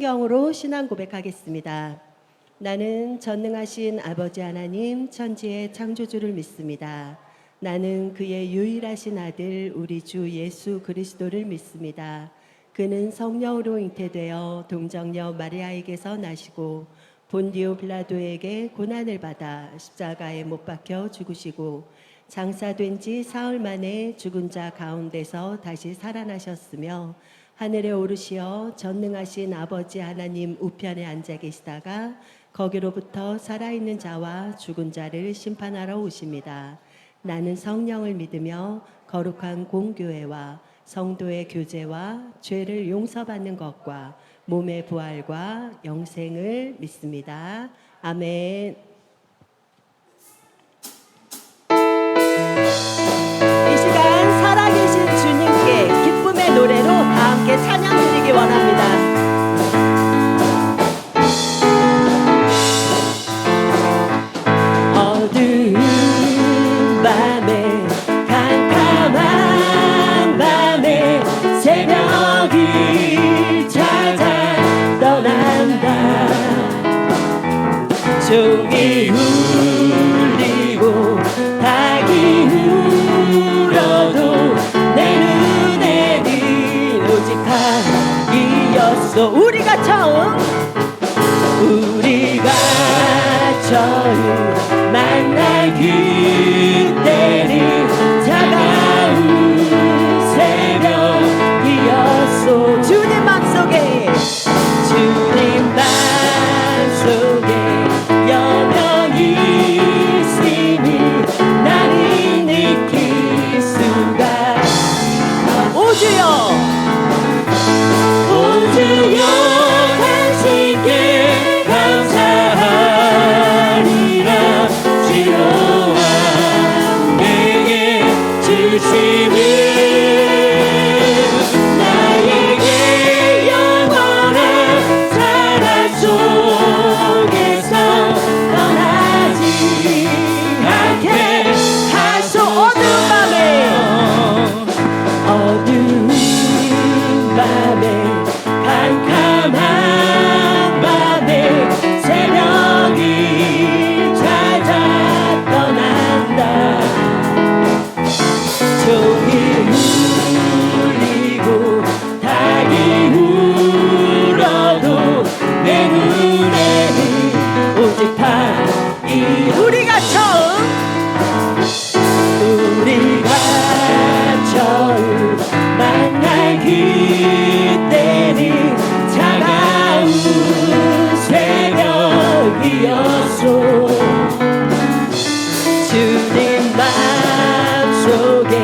성경으로 신앙 고백하겠습니다. 나는 전능하신 아버지 하나님 천지의 창조주를 믿습니다. 나는 그의 유일하신 아들 우리 주 예수 그리스도를 믿습니다. 그는 성령으로 잉태되어 동정녀 마리아에게서 나시고 본디오 빌라도에게 고난을 받아 십자가에 못 박혀 죽으시고 장사된 지 사흘 만에 죽은 자 가운데서 다시 살아나셨으며 하늘에 오르시어 전능하신 아버지 하나님 우편에 앉아 계시다가 거기로부터 살아있는 자와 죽은 자를 심판하러 오십니다. 나는 성령을 믿으며 거룩한 공교회와 성도의 교제와 죄를 용서받는 것과 몸의 부활과 영생을 믿습니다. 아멘. 이 시간 살아계신 주님께 기쁨의 노래로 다 함께 찬양 드리기 원합니다. 어두운 밤에 캄캄한 밤에 새벽이 찾아 떠난다. 종이 울리고 닭이 울어도 내 눈에는 오직 하이였어. 우리가 처음 만날 그때는 차가운 새벽이었소. 주님 맘속에 영원히 있으니 나는 느낄 수가. 오 주여 당신께 감사하리라. 지로와 내게 주심은 나에게 영원한 사랑 속에서 떠나지 않게 하소. 어두운 밤에 캄캄한 밤에 새벽이 찾아 떠난다. 종이 울리고 닭이 울어도 내 눈에는 오직 밤이. 우리가 처음 만날 그때는 차가운 새벽이었소. 주님 맘속에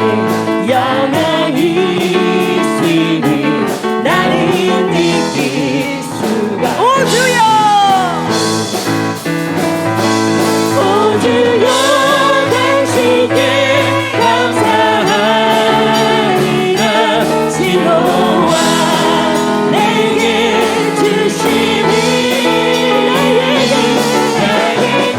영원히 있으니 나는 느낄 수가. 오 주여 당신께 감사하리라. 지로와 내게 주심이 나에게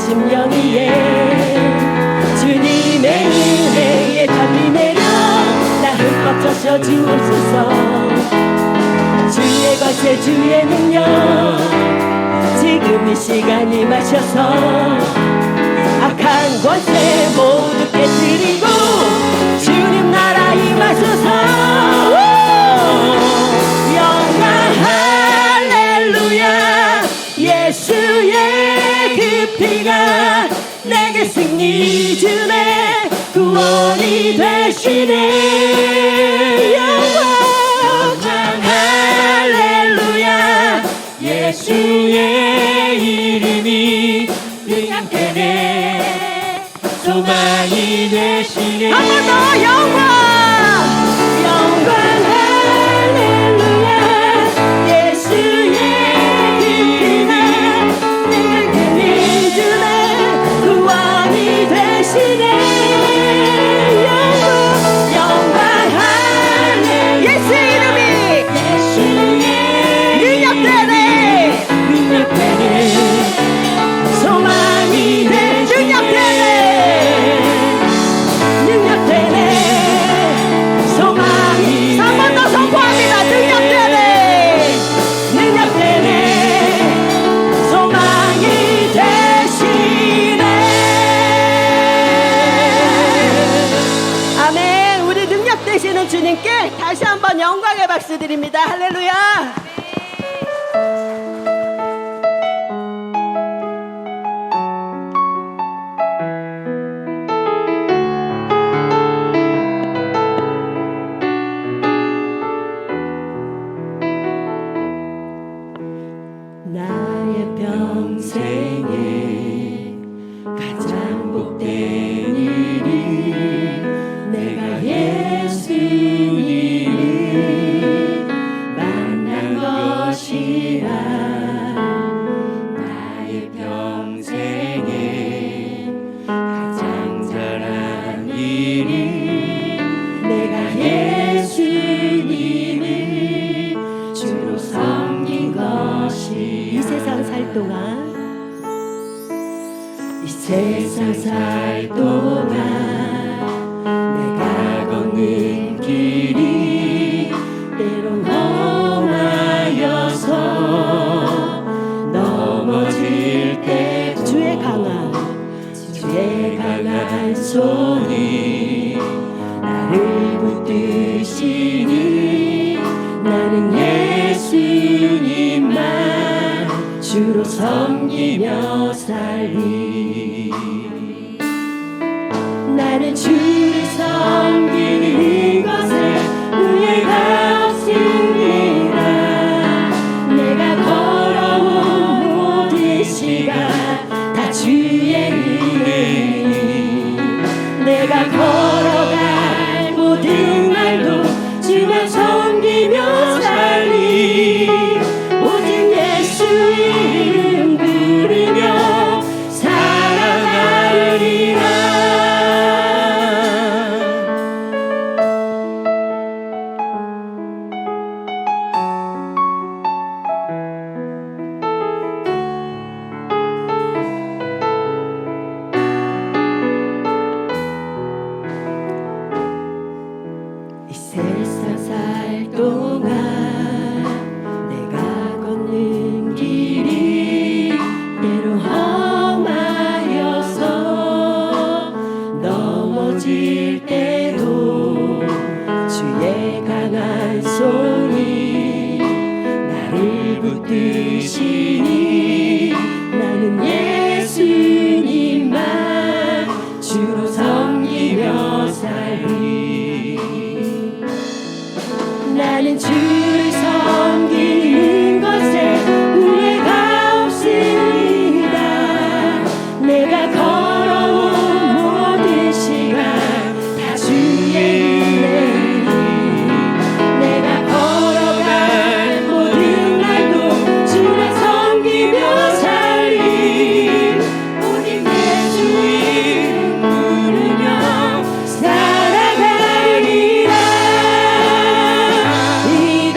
심령이에 주님의 은혜에 담비 내려 나 흠뻑 적셔 주옵소서. 주의 권세 주의 능력 지금 이 시간이 마셔서 악한 권세 모두 깨뜨리고 주님 나라 임하소서. 영광 할렐루야. 예수의 그 피가 내게 승리 주네 구원이 되시네. 영광 할렐루야. 예수의 이름이 능력되네 소망이 되시네. 한 번 더 영광 영광 할렐루야. 예수의 이름이 능력되네 주네 구원이 되시네. 영광 할렐루야. 예수 이름이 능력되네 소망이 되 능력되네 소망이. 한 번 더 선포합니다. 능력되네 소망이 되시네. 아멘. 우리 능력 되시는 주님께 다시 한번 영광의 박수 드립니다. 할렐루야. 나의 평생에 가장 복된 일은 내가 예수님을 만난 것이라. 나의 평생에 가장 잘한 일은 내가 예수님을 주로 섬긴 것이. 이 세상 살 동안 내가 걷는 길이 때론 험하여서 넘어질 때 주의 강한 손이 나를 붙드시니 나는 예수님만 주로 섬기며 살리. 나는 주를 섬기는 것에 후회가 없습니다. 내가 걸어온 모든 시간 다 주의 은혜니 내가 걸어갈 모든 날도 주만 섬기며 살리. 오직 예수 이름 부르며 살아가리라. 이 세상 살 동안 내가 걷는 길이 때로 험하여서 넘어질 때도 주의 강한 손이 나를 붙드시니 나는 예수님만 주로 섬기며 살리. 나는 주를 섬기는 것에 후회가 없습니다. 내가 걸어온 모든 시간 다 주의 은혜니 내가 걸어갈 모든 날도 주만 섬기며 살리. 오직 예수 이름 부르며 살아가리라. 이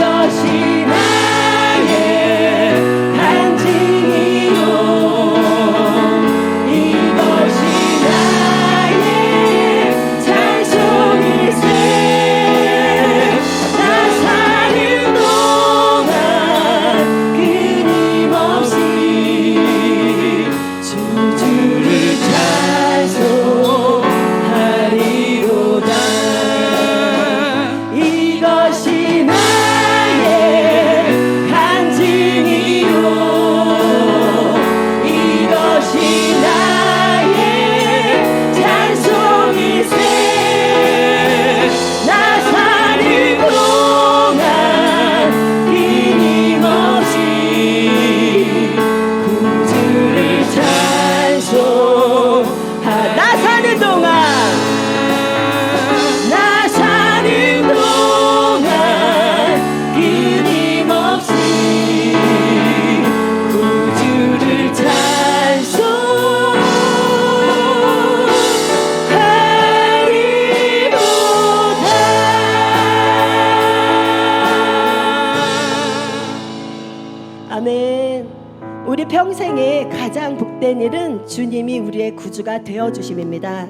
우리 평생에 가장 복된 일은 주님이 우리의 구주가 되어 주심입니다.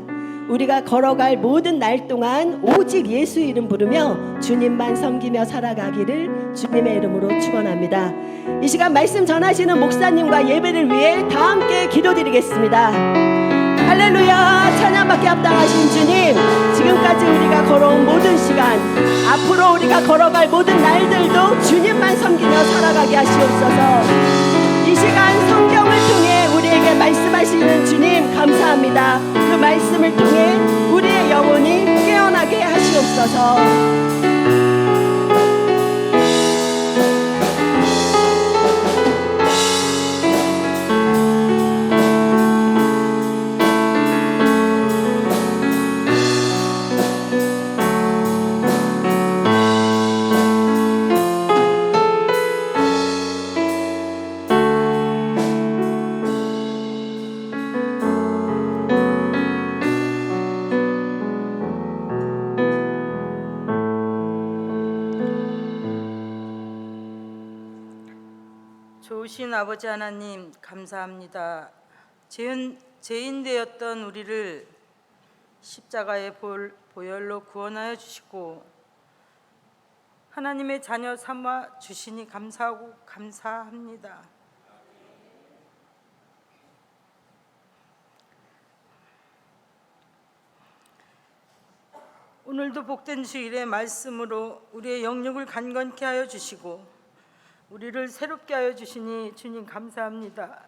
우리가 걸어갈 모든 날 동안 오직 예수 이름 부르며 주님만 섬기며 살아가기를 주님의 이름으로 축원합니다. 이 시간 말씀 전하시는 목사님과 예배를 위해 다 함께 기도드리겠습니다. 할렐루야. 찬양받게 합당하신 주님, 지금까지 우리가 걸어온 모든 시간, 앞으로 우리가 걸어갈 모든 날들도 주님만 섬기며 살아가게 하시옵소서. 이 시간 성경을 통해 우리에게 말씀하시는 주님 감사합니다. 그 말씀을 통해 우리의 영혼이 깨어나게 하시옵소서. 좋으신 아버지 하나님 감사합니다. 죄인 되었던 우리를 십자가의 보혈로 구원하여 주시고 하나님의 자녀 삼아 주시니 감사하고 감사합니다. 오늘도 복된 주일의 말씀으로 우리의 영육을 간건케 하여 주시고 우리를 새롭게 하여 주시니 주님 감사합니다.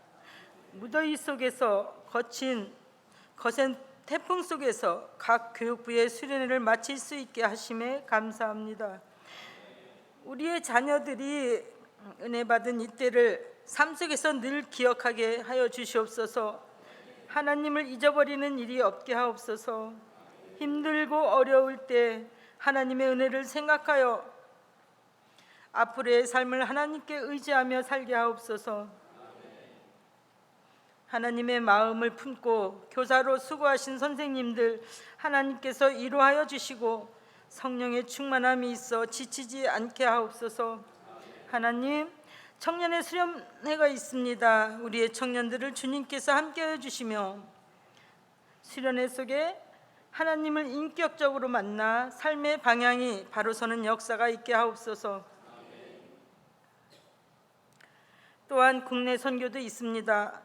무더위 속에서 거센 태풍 속에서 각 교육부의 수련회를 마칠 수 있게 하심에 감사합니다. 우리의 자녀들이 은혜 받은 이때를 삶 속에서 늘 기억하게 하여 주시옵소서. 하나님을 잊어버리는 일이 없게 하옵소서. 힘들고 어려울 때 하나님의 은혜를 생각하여 앞으로의 삶을 하나님께 의지하며 살게 하옵소서. 하나님의 마음을 품고 교사로 수고하신 선생님들 하나님께서 위로하여 주시고 성령의 충만함이 있어 지치지 않게 하옵소서. 하나님, 청년의 수련회가 있습니다. 우리의 청년들을 주님께서 함께해 주시며 수련회 속에 하나님을 인격적으로 만나 삶의 방향이 바로 서는 역사가 있게 하옵소서. 또한 국내 선교도 있습니다.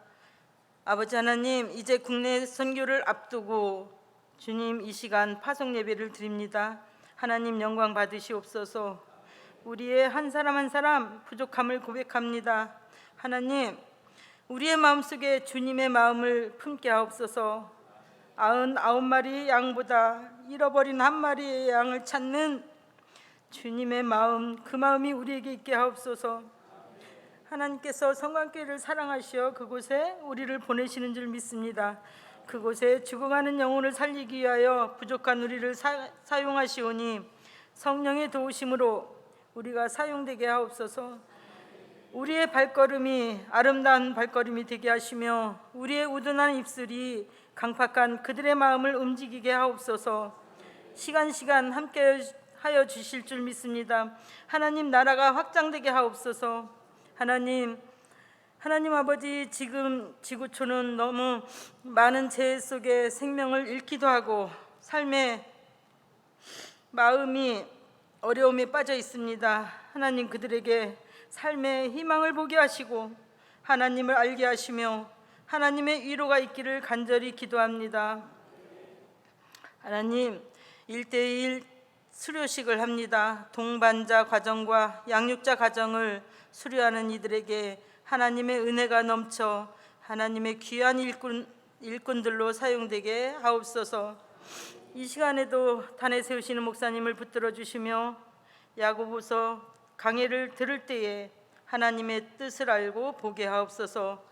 아버지 하나님, 이제 국내 선교를 앞두고 주님 이 시간 파송 예배를 드립니다. 하나님 영광 받으시옵소서. 우리의 한 사람 한 사람 부족함을 고백합니다. 하나님, 우리의 마음속에 주님의 마음을 품게 하옵소서. 99마리의 양보다 잃어버린 한 마리의 양을 찾는 주님의 마음, 그 마음이 우리에게 있게 하옵소서. 하나님께서 성관교회를 사랑하시어 그곳에 우리를 보내시는 줄 믿습니다. 그곳에 죽어가는 영혼을 살리기 위하여 부족한 우리를 사용하시오니 성령의 도우심으로 우리가 사용되게 하옵소서. 우리의 발걸음이 아름다운 발걸음이 되게 하시며 우리의 우둔한 입술이 강팍한 그들의 마음을 움직이게 하옵소서. 시간 함께 하여 주실 줄 믿습니다. 하나님 나라가 확장되게 하옵소서. 하나님 아버지, 지금 지구촌은 너무 많은 재해 속에 생명을 잃기도 하고 삶의 마음이 어려움에 빠져 있습니다. 하나님 그들에게 삶의 희망을 보게 하시고 하나님을 알게 하시며 하나님의 위로가 있기를 간절히 기도합니다. 하나님 1:1 수료식을 합니다. 동반자 가정과 양육자 가정을 수료하는 이들에게 하나님의 은혜가 넘쳐 하나님의 귀한 일꾼들로 사용되게 하옵소서. 이 시간에도 단에 세우시는 목사님을 붙들어 주시며 야고보서 강해를 들을 때에 하나님의 뜻을 알고 보게 하옵소서.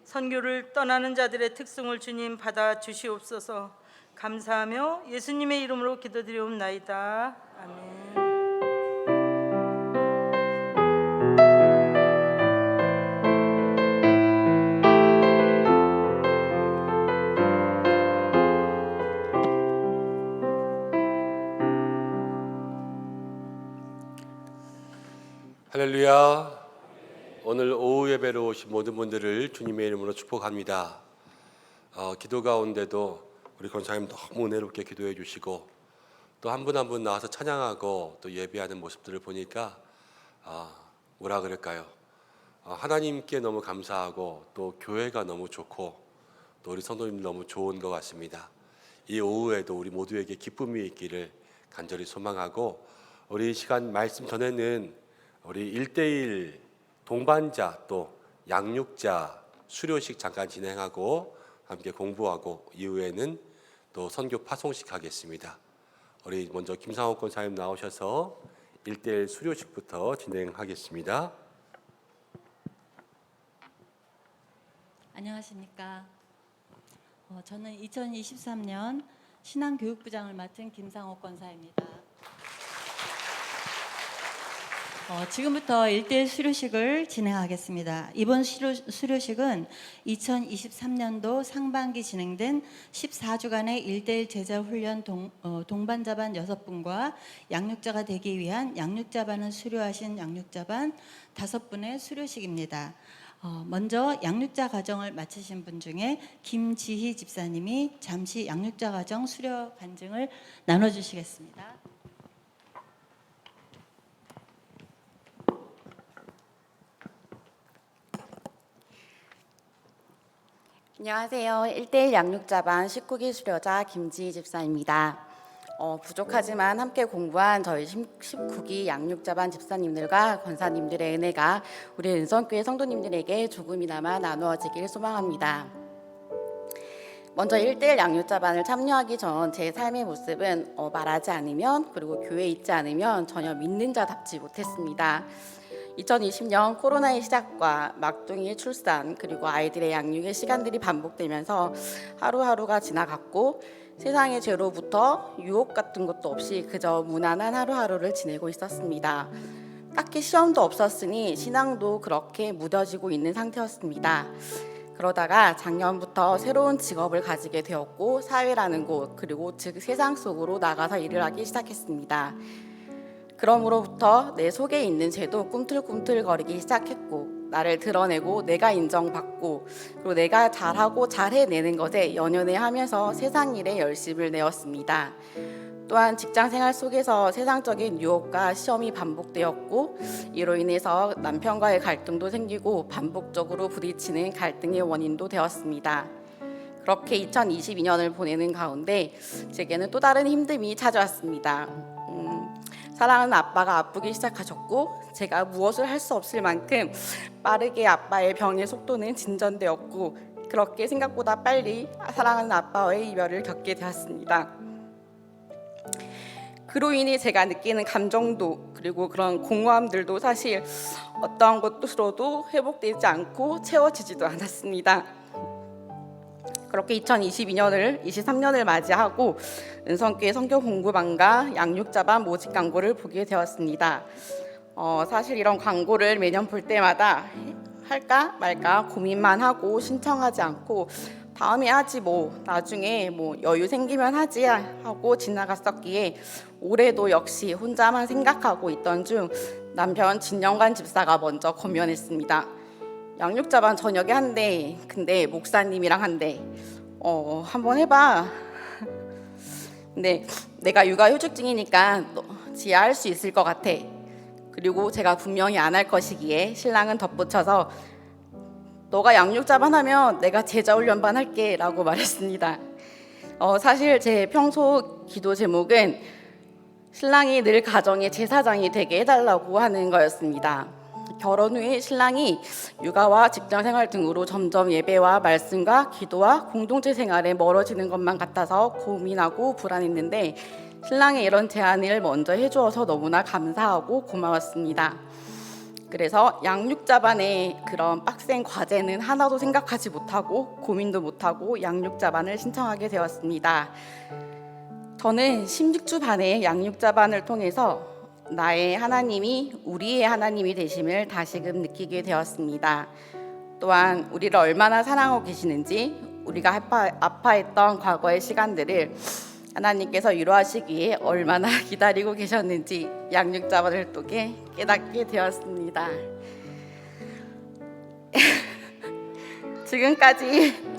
선교를 떠나는 자들의 특성을 주님 받아 주시옵소서. 감사하며 예수님의 이름으로 기도드리옵나이다. 아멘. 할렐루야. 오늘 오후 예배로 오신 모든 분들을 주님의 이름으로 축복합니다. 기도 가운데도 우리 권사님 너무 은혜롭게 기도해 주시고 또 한 분 한 분 나와서 찬양하고 또 예배하는 모습들을 보니까 뭐라 그럴까요? 하나님께 너무 감사하고 또 교회가 너무 좋고 또 우리 성도님 너무 좋은 것 같습니다. 이 오후에도 우리 모두에게 기쁨이 있기를 간절히 소망하고, 우리 시간 말씀 전에는 우리 1대1 동반자 또 양육자 수료식 잠깐 진행하고 함께 공부하고 이후에는 또 선교 파송식 하겠습니다. 우리 먼저 김상옥 권사님 나오셔서 1대1 수료식부터 진행하겠습니다. 안녕하십니까. 저는 2023년 신앙교육부장을 맡은 김상옥 권사입니다. 지금부터 1대1 수료식을 진행하겠습니다. 이번 수료식은 2023년도 상반기 진행된 14주간의 1대1 제자훈련 동반자반 6분과 양육자가 되기 위한 양육자반을 수료하신 양육자반 5분의 수료식입니다. 먼저 양육자 과정을 마치신 분 중에 김지희 집사님이 잠시 양육자 과정 수료 간증을 나눠주시겠습니다. 안녕하세요. 1대1 양육자반 19기 수료자 김지희 집사입니다. 부족하지만 함께 공부한 저희 19기 양육자반 집사님들과 권사님들의 은혜가 우리 은성교회 성도님들에게 조금이나마 나누어지길 소망합니다. 먼저 1대1 양육자반을 참여하기 전 제 삶의 모습은 말하지 않으면, 그리고 교회에 있지 않으면 전혀 믿는 자답지 못했습니다. 2020년 코로나의 시작과 막둥이의 출산, 그리고 아이들의 양육의 시간들이 반복되면서 하루하루가 지나갔고, 세상의 죄로부터 유혹 같은 것도 없이 그저 무난한 하루하루를 지내고 있었습니다. 딱히 시험도 없었으니 신앙도 그렇게 무뎌지고 있는 상태였습니다. 그러다가 작년부터 새로운 직업을 가지게 되었고, 사회라는 곳, 그리고 즉 세상 속으로 나가서 일을 하기 시작했습니다. 그럼으로부터 내 속에 있는 죄도 꿈틀꿈틀거리기 시작했고, 나를 드러내고 내가 인정받고, 그리고 내가 잘하고 잘해내는 것에 연연해하면서 세상 일에 열심을 내었습니다. 또한 직장생활 속에서 세상적인 유혹과 시험이 반복되었고, 이로 인해서 남편과의 갈등도 생기고 반복적으로 부딪히는 갈등의 원인도 되었습니다. 그렇게 2022년을 보내는 가운데 제게는 또 다른 힘듦이 찾아왔습니다. 사랑하는 아빠가 아프기 시작하셨고, 제가 무엇을 할 수 없을 만큼 빠르게 아빠의 병의 속도는 진전되었고, 그렇게 생각보다 빨리 사랑하는 아빠와의 이별을 겪게 되었습니다. 그로 인해 제가 느끼는 감정도, 그리고 그런 공허함들도 사실 어떠한 것으로도 회복되지 않고 채워지지도 않았습니다. 그렇게 2022년을 23년을 맞이하고 은성교회 성경 공부반과 양육자반 모집 광고를 보게 되었습니다. 사실 이런 광고를 매년 볼 때마다 할까 말까 고민만 하고 신청하지 않고 다음에 하지 나중에 여유 생기면 하지 하고 지나갔었기에, 올해도 역시 혼자만 생각하고 있던 중 남편 진영관 집사가 먼저 권면했습니다. 양육자반 저녁에 한대. 근데 목사님이랑 한대. 한번 해봐. 근데 내가 육아휴직 중이니까 지혜야 할 수 있을 것 같아. 그리고 제가 분명히 안 할 것이기에 신랑은 덧붙여서 너가 양육자반 하면 내가 제자훈련반 할게 라고 말했습니다. 사실 제 평소 기도 제목은 신랑이 늘 가정의 제사장이 되게 해달라고 하는 거였습니다. 결혼 후에 신랑이 육아와 직장생활 등으로 점점 예배와 말씀과 기도와 공동체 생활에 멀어지는 것만 같아서 고민하고 불안했는데, 신랑의 이런 제안을 먼저 해주어서 너무나 감사하고 고마웠습니다. 그래서 양육자반의 그런 빡센 과제는 하나도 생각하지 못하고 고민도 못하고 양육자반을 신청하게 되었습니다. 저는 16주 반의 양육자반을 통해서 나의 하나님이 우리의 하나님이 되심을 다시금 느끼게 되었습니다. 또한 우리를 얼마나 사랑하고 계시는지, 우리가 아파했던 과거의 시간들을 하나님께서 위로하시기에 얼마나 기다리고 계셨는지 양육자반을 통해 깨닫게 되었습니다. 지금까지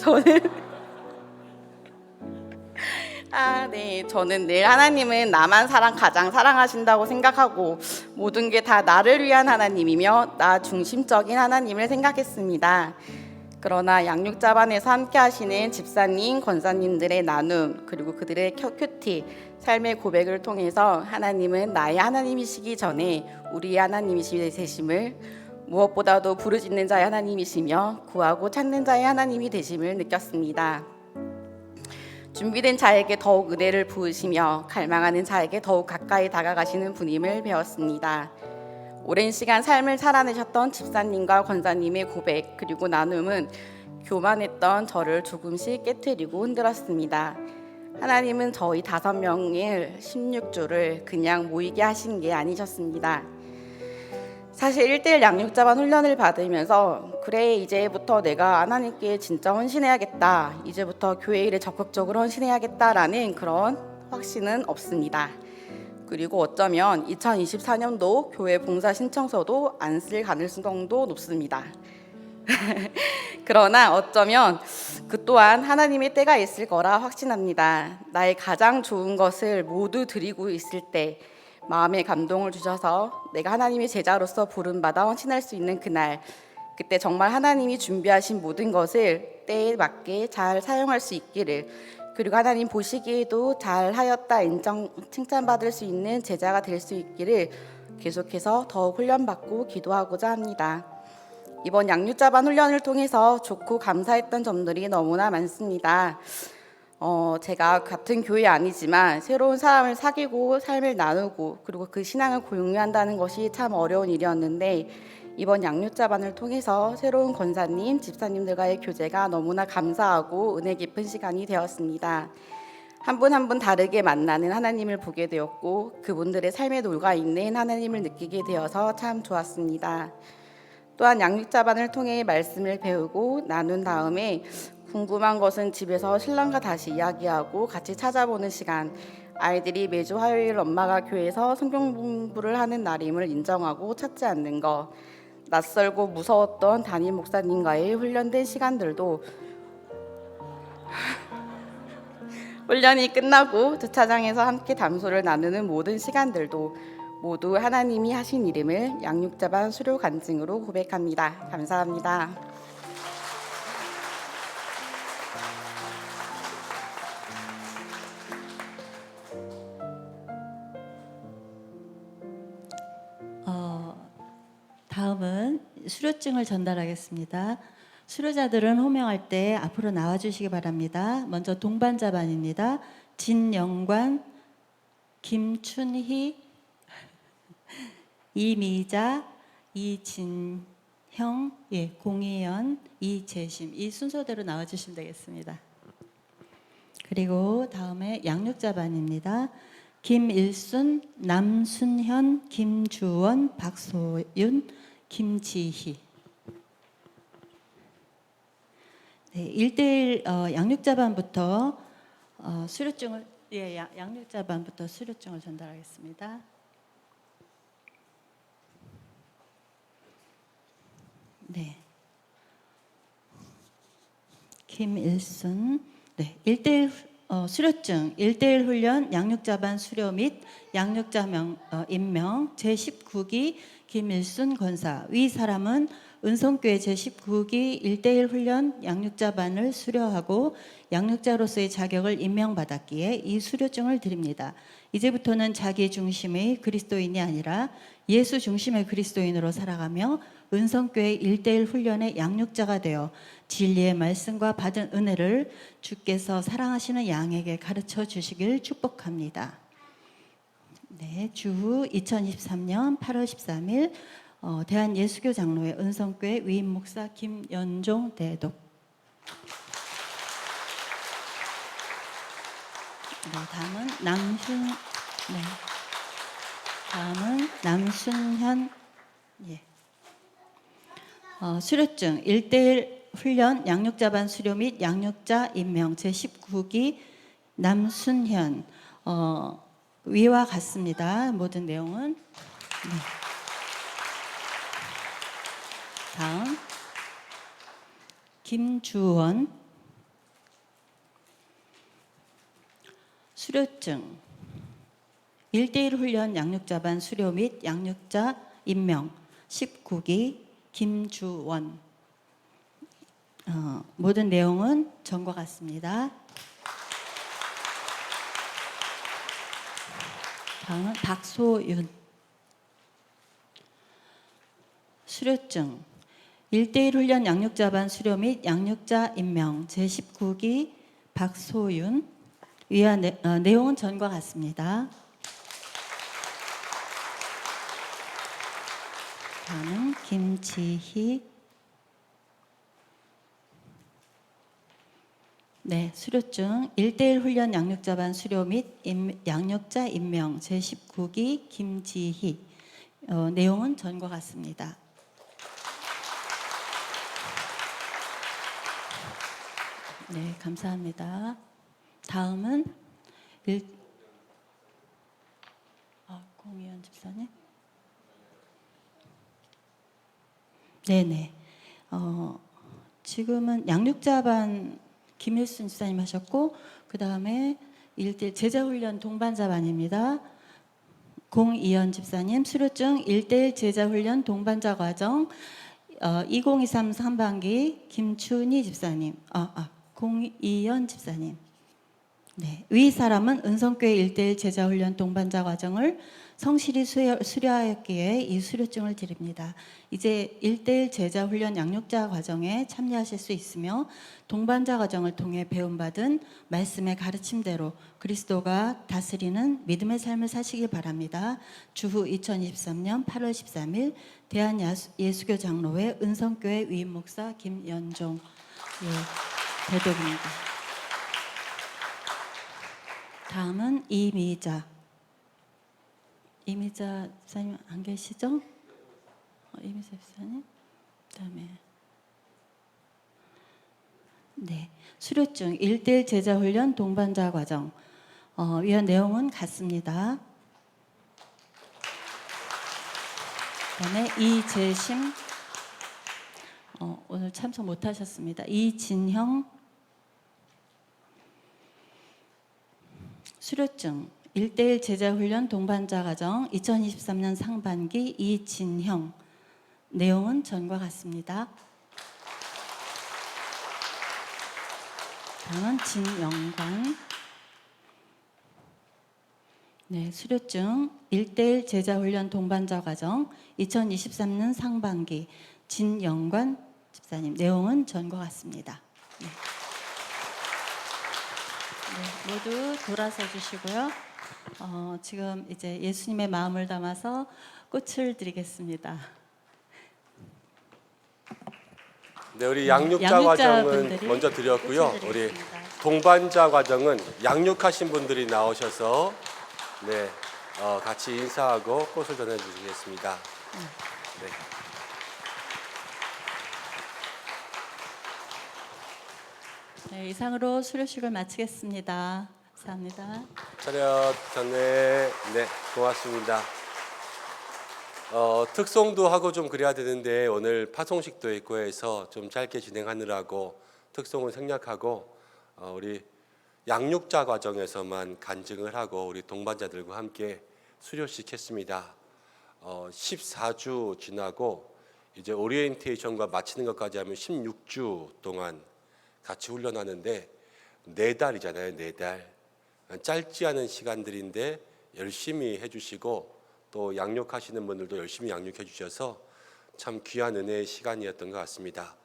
저는 늘 하나님은 나만 가장 사랑하신다고 생각하고 모든 게 다 나를 위한 하나님이며 나 중심적인 하나님을 생각했습니다. 그러나 양육자반에서 함께 하시는 집사님, 권사님들의 나눔, 그리고 그들의 큐티, 삶의 고백을 통해서 하나님은 나의 하나님이시기 전에 우리의 하나님이시심을, 무엇보다도 부르짖는 자의 하나님이시며 구하고 찾는 자의 하나님이 되심을 느꼈습니다. 준비된 자에게 더욱 은혜를 부으시며 갈망하는 자에게 더욱 가까이 다가가시는 분임을 배웠습니다. 오랜 시간 삶을 살아내셨던 집사님과 권사님의 고백 그리고 나눔은 교만했던 저를 조금씩 깨트리고 흔들었습니다. 하나님은 저희 5명의 16주를 그냥 모이게 하신 게 아니셨습니다. 사실 1대1 양육자반 훈련을 받으면서 그래 이제부터 내가 하나님께 진짜 헌신해야겠다, 이제부터 교회 일에 적극적으로 헌신해야겠다라는 그런 확신은 없습니다. 그리고 어쩌면 2024년도 교회 봉사 신청서도 안 쓸 가능성도 높습니다. 그러나 어쩌면 그 또한 하나님의 때가 있을 거라 확신합니다. 나의 가장 좋은 것을 모두 드리고 있을 때 마음에 감동을 주셔서 내가 하나님의 제자로서 부름받아 헌신할 수 있는 그날, 그때 정말 하나님이 준비하신 모든 것을 때에 맞게 잘 사용할 수 있기를, 그리고 하나님 보시기에도 잘하였다 인정 칭찬받을 수 있는 제자가 될 수 있기를 계속해서 더욱 훈련받고 기도하고자 합니다. 이번 양육자반 훈련을 통해서 좋고 감사했던 점들이 너무나 많습니다. 제가 같은 교회 아니지만 새로운 사람을 사귀고 삶을 나누고 그리고 그 신앙을 공유한다는 것이 참 어려운 일이었는데, 이번 양육자반을 통해서 새로운 권사님, 집사님들과의 교제가 너무나 감사하고 은혜 깊은 시간이 되었습니다. 한 분 한 분 다르게 만나는 하나님을 보게 되었고 그분들의 삶에 녹아있는 하나님을 느끼게 되어서 참 좋았습니다. 또한 양육자반을 통해 말씀을 배우고 나눈 다음에 궁금한 것은 집에서 신랑과 다시 이야기하고 같이 찾아보는 시간, 아이들이 매주 화요일 엄마가 교회에서 성경 공부를 하는 날임을 인정하고 찾지 않는 것, 낯설고 무서웠던 담임 목사님과의 훈련된 시간들도 훈련이 끝나고 주차장에서 함께 담소를 나누는 모든 시간들도 모두 하나님이 하신 일임을 양육자반 수료 간증으로 고백합니다. 감사합니다. 다음은 수료증을 전달하겠습니다. 수료자들은 호명할 때 앞으로 나와주시기 바랍니다. 먼저 동반자반입니다. 진영관, 김춘희, 이미자, 이진형, 공희연, 이재심, 이 순서대로 나와주시면 되겠습니다. 그리고 다음에 양육자반입니다. 김일순, 남순현, 김주원, 박소윤, 김지희. 네, 1대1 양육자반부터 수료증을 양육자반부터 수료증을 전달하겠습니다. 네. 김일순. 네, 1대1 수료증 1대1 훈련 양육자반 수료 및 양육자 임명 제19기 김일순 권사. 위 사람은 은성교회 제19기 1대1 훈련 양육자반을 수료하고 양육자로서의 자격을 임명받았기에 이 수료증을 드립니다. 이제부터는 자기 중심의 그리스도인이 아니라 예수 중심의 그리스도인으로 살아가며 은성교회 1대1 훈련의 양육자가 되어 진리의 말씀과 받은 은혜를 주께서 사랑하시는 양에게 가르쳐 주시길 축복합니다. 네, 주후 2023년 8월 13일 대한예수교 장로회 은성교회 위임 목사 김연종 대독. 네, 다음은 남순현. 예. 수료증 1대1 훈련 양육자반 수료 및 양육자 임명 제19기 남순현. 위와 같습니다. 모든 내용은. 네. 다음 김주원. 수료증 1대1 훈련 양육자반 수료 및 양육자 임명 19기 김주원. 모든 내용은 전과 같습니다. 다음은 박소윤. 수료증 1대1 훈련 양육자반 수료 및 양육자 임명 제19기 박소윤. 위와 내용은 전과 같습니다. 다음은 김지희. 네, 수료증 1대1 훈련 양육자반 수료 및 양육자 임명 제19기 김지희. 내용은 전과 같습니다. 네, 감사합니다. 다음은 공의원 집사님. 네네. 지금은 양육자반 김일순 집사님 하셨고, 그 다음에 1대1 제자훈련 동반자반입니다. 공이현 집사님. 수료증 1대1 제자훈련 동반자 과정 2023 상반기 김춘희 집사님. 공이현 집사님. 네, 위 사람은 은성교회 1대1 제자훈련 동반자 과정을 성실히 수료하였기에 이 수료증을 드립니다. 이제 1대1 제자훈련 양육자 과정에 참여하실 수 있으며 동반자 과정을 통해 배움받은 말씀의 가르침대로 그리스도가 다스리는 믿음의 삶을 사시길 바랍니다. 주후 2023년 8월 13일 대한예수교 장로회 은성교회 위임 목사 김연종 대독입니다. 다음은 이미자 집사님 안 계시죠? 이미자 집사님. 그다음에 네, 수료증 1대1 제자훈련 동반자 과정 위한 내용은 같습니다. 그다음에 이재심 오늘 참석 못하셨습니다. 이진형. 수료증 1대1 제자훈련 동반자 과정 2023년 상반기 이진형. 내용은 전과 같습니다. 다음은 진영관. 네, 수료증 1대1 제자훈련 동반자 과정 2023년 상반기 진영관 집사님. 내용은 전과 같습니다. 네, 모두 돌아서 주시고요. 지금 이제 예수님의 마음을 담아서 꽃을 드리겠습니다. 네, 우리 양육자 과정은 먼저 드렸고요. 우리 동반자 과정은 양육하신 분들이 나오셔서 네, 같이 인사하고 꽃을 전해주시겠습니다. 네. 네, 이상으로 수료식을 마치겠습니다. 감사합니다. 차렷 전례. 네, 고맙습니다. 특송도 하고 좀 그래야 되는데 오늘 파송식도 있고 해서 좀 짧게 진행하느라고 특송을 생략하고 우리 양육자 과정에서만 간증을 하고 우리 동반자들과 함께 수료식 했습니다. 14주 지나고 이제 오리엔테이션과 마치는 것까지 하면 16주 동안 같이 훈련하는데 4달이잖아요. 4달. 짧지 않은 시간들인데 열심히 해주시고 또 양육하시는 분들도 열심히 양육해 주셔서 참 귀한 은혜의 시간이었던 것 같습니다.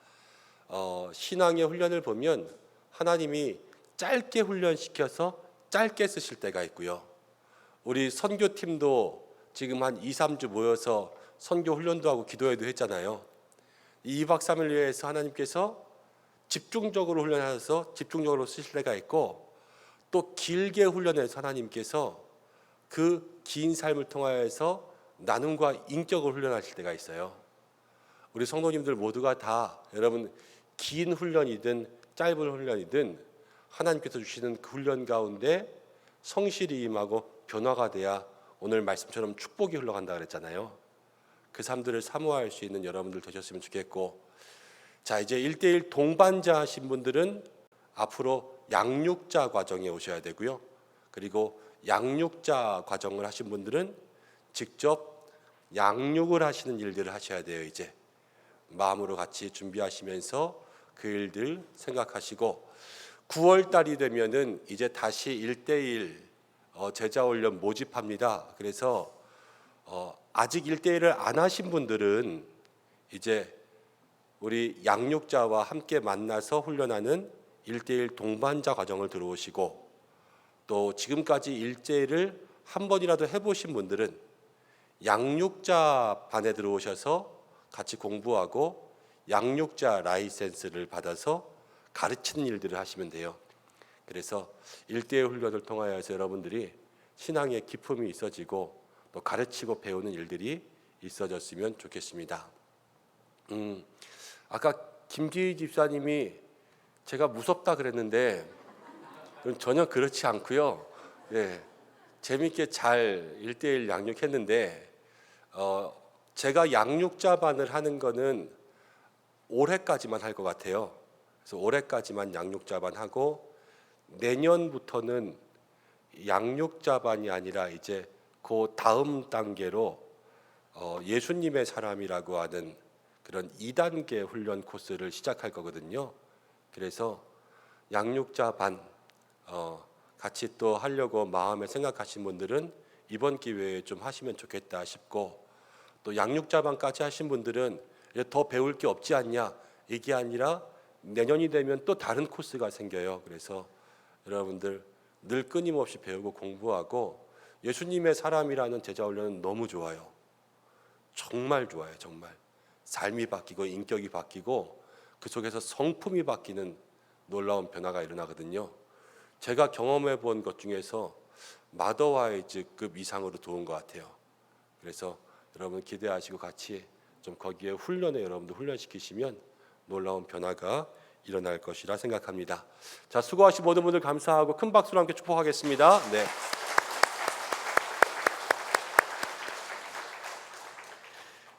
신앙의 훈련을 보면 하나님이 짧게 훈련시켜서 짧게 쓰실 때가 있고요. 우리 선교팀도 지금 한 2, 3주 모여서 선교 훈련도 하고 기도회도 했잖아요. 2박 3일 위해서 하나님께서 집중적으로 훈련하셔서 집중적으로 쓰실 때가 있고 또 길게 훈련해서 하나님께서 그 긴 삶을 통하여서 나눔과 인격을 훈련하실 때가 있어요. 우리 성도님들 모두가 다 여러분 긴 훈련이든 짧은 훈련이든 하나님께서 주시는 그 훈련 가운데 성실히 임하고 변화가 돼야 오늘 말씀처럼 축복이 흘러간다 그랬잖아요. 그 삶들을 사모할 수 있는 여러분들 되셨으면 좋겠고 자, 이제 1대1 동반자 하신 분들은 앞으로 양육자 과정에 오셔야 되고요. 그리고 양육자 과정을 하신 분들은 직접 양육을 하시는 일들을 하셔야 돼요. 이제 마음으로 같이 준비하시면서 그 일들 생각하시고 9월 달이 되면은 이제 다시 1대1 제자 훈련 모집합니다. 그래서 아직 1대1을 안 하신 분들은 이제 우리 양육자와 함께 만나서 훈련하는 1대1 동반자 과정을 들어오시고, 또 지금까지 1대1을 한 번이라도 해보신 분들은 양육자 반에 들어오셔서 같이 공부하고 양육자 라이센스를 받아서 가르치는 일들을 하시면 돼요. 그래서 1대1 훈련을 통하여서 여러분들이 신앙의 기품이 있어지고 또 가르치고 배우는 일들이 있어졌으면 좋겠습니다. 아까 김기희 집사님이 제가 무섭다 그랬는데 전혀 그렇지 않고요. 네, 재밌게 잘 1대1 양육했는데 제가 양육자반을 하는 거는 올해까지만 할 것 같아요. 그래서 올해까지만 양육자반 하고 내년부터는 양육자반이 아니라 이제 그 다음 단계로 예수님의 사람이라고 하는 그런 2단계 훈련 코스를 시작할 거거든요. 그래서 양육자반 같이 또 하려고 마음에 생각하신 분들은 이번 기회에 좀 하시면 좋겠다 싶고, 또 양육자반까지 하신 분들은 더 배울 게 없지 않냐, 이게 아니라 내년이 되면 또 다른 코스가 생겨요. 그래서 여러분들 늘 끊임없이 배우고 공부하고, 예수님의 사람이라는 제자 훈련은 너무 좋아요. 정말 좋아요. 정말 삶이 바뀌고 인격이 바뀌고 그 속에서 성품이 바뀌는 놀라운 변화가 일어나거든요. 제가 경험해 본 것 중에서 마더와이즈급 이상으로 좋은 것 같아요. 그래서 여러분 기대하시고 같이 좀 거기에 훈련에 여러분들 훈련시키시면 놀라운 변화가 일어날 것이라 생각합니다. 자, 수고하신 모든 분들 감사하고 큰 박수로 함께 축복하겠습니다. 네.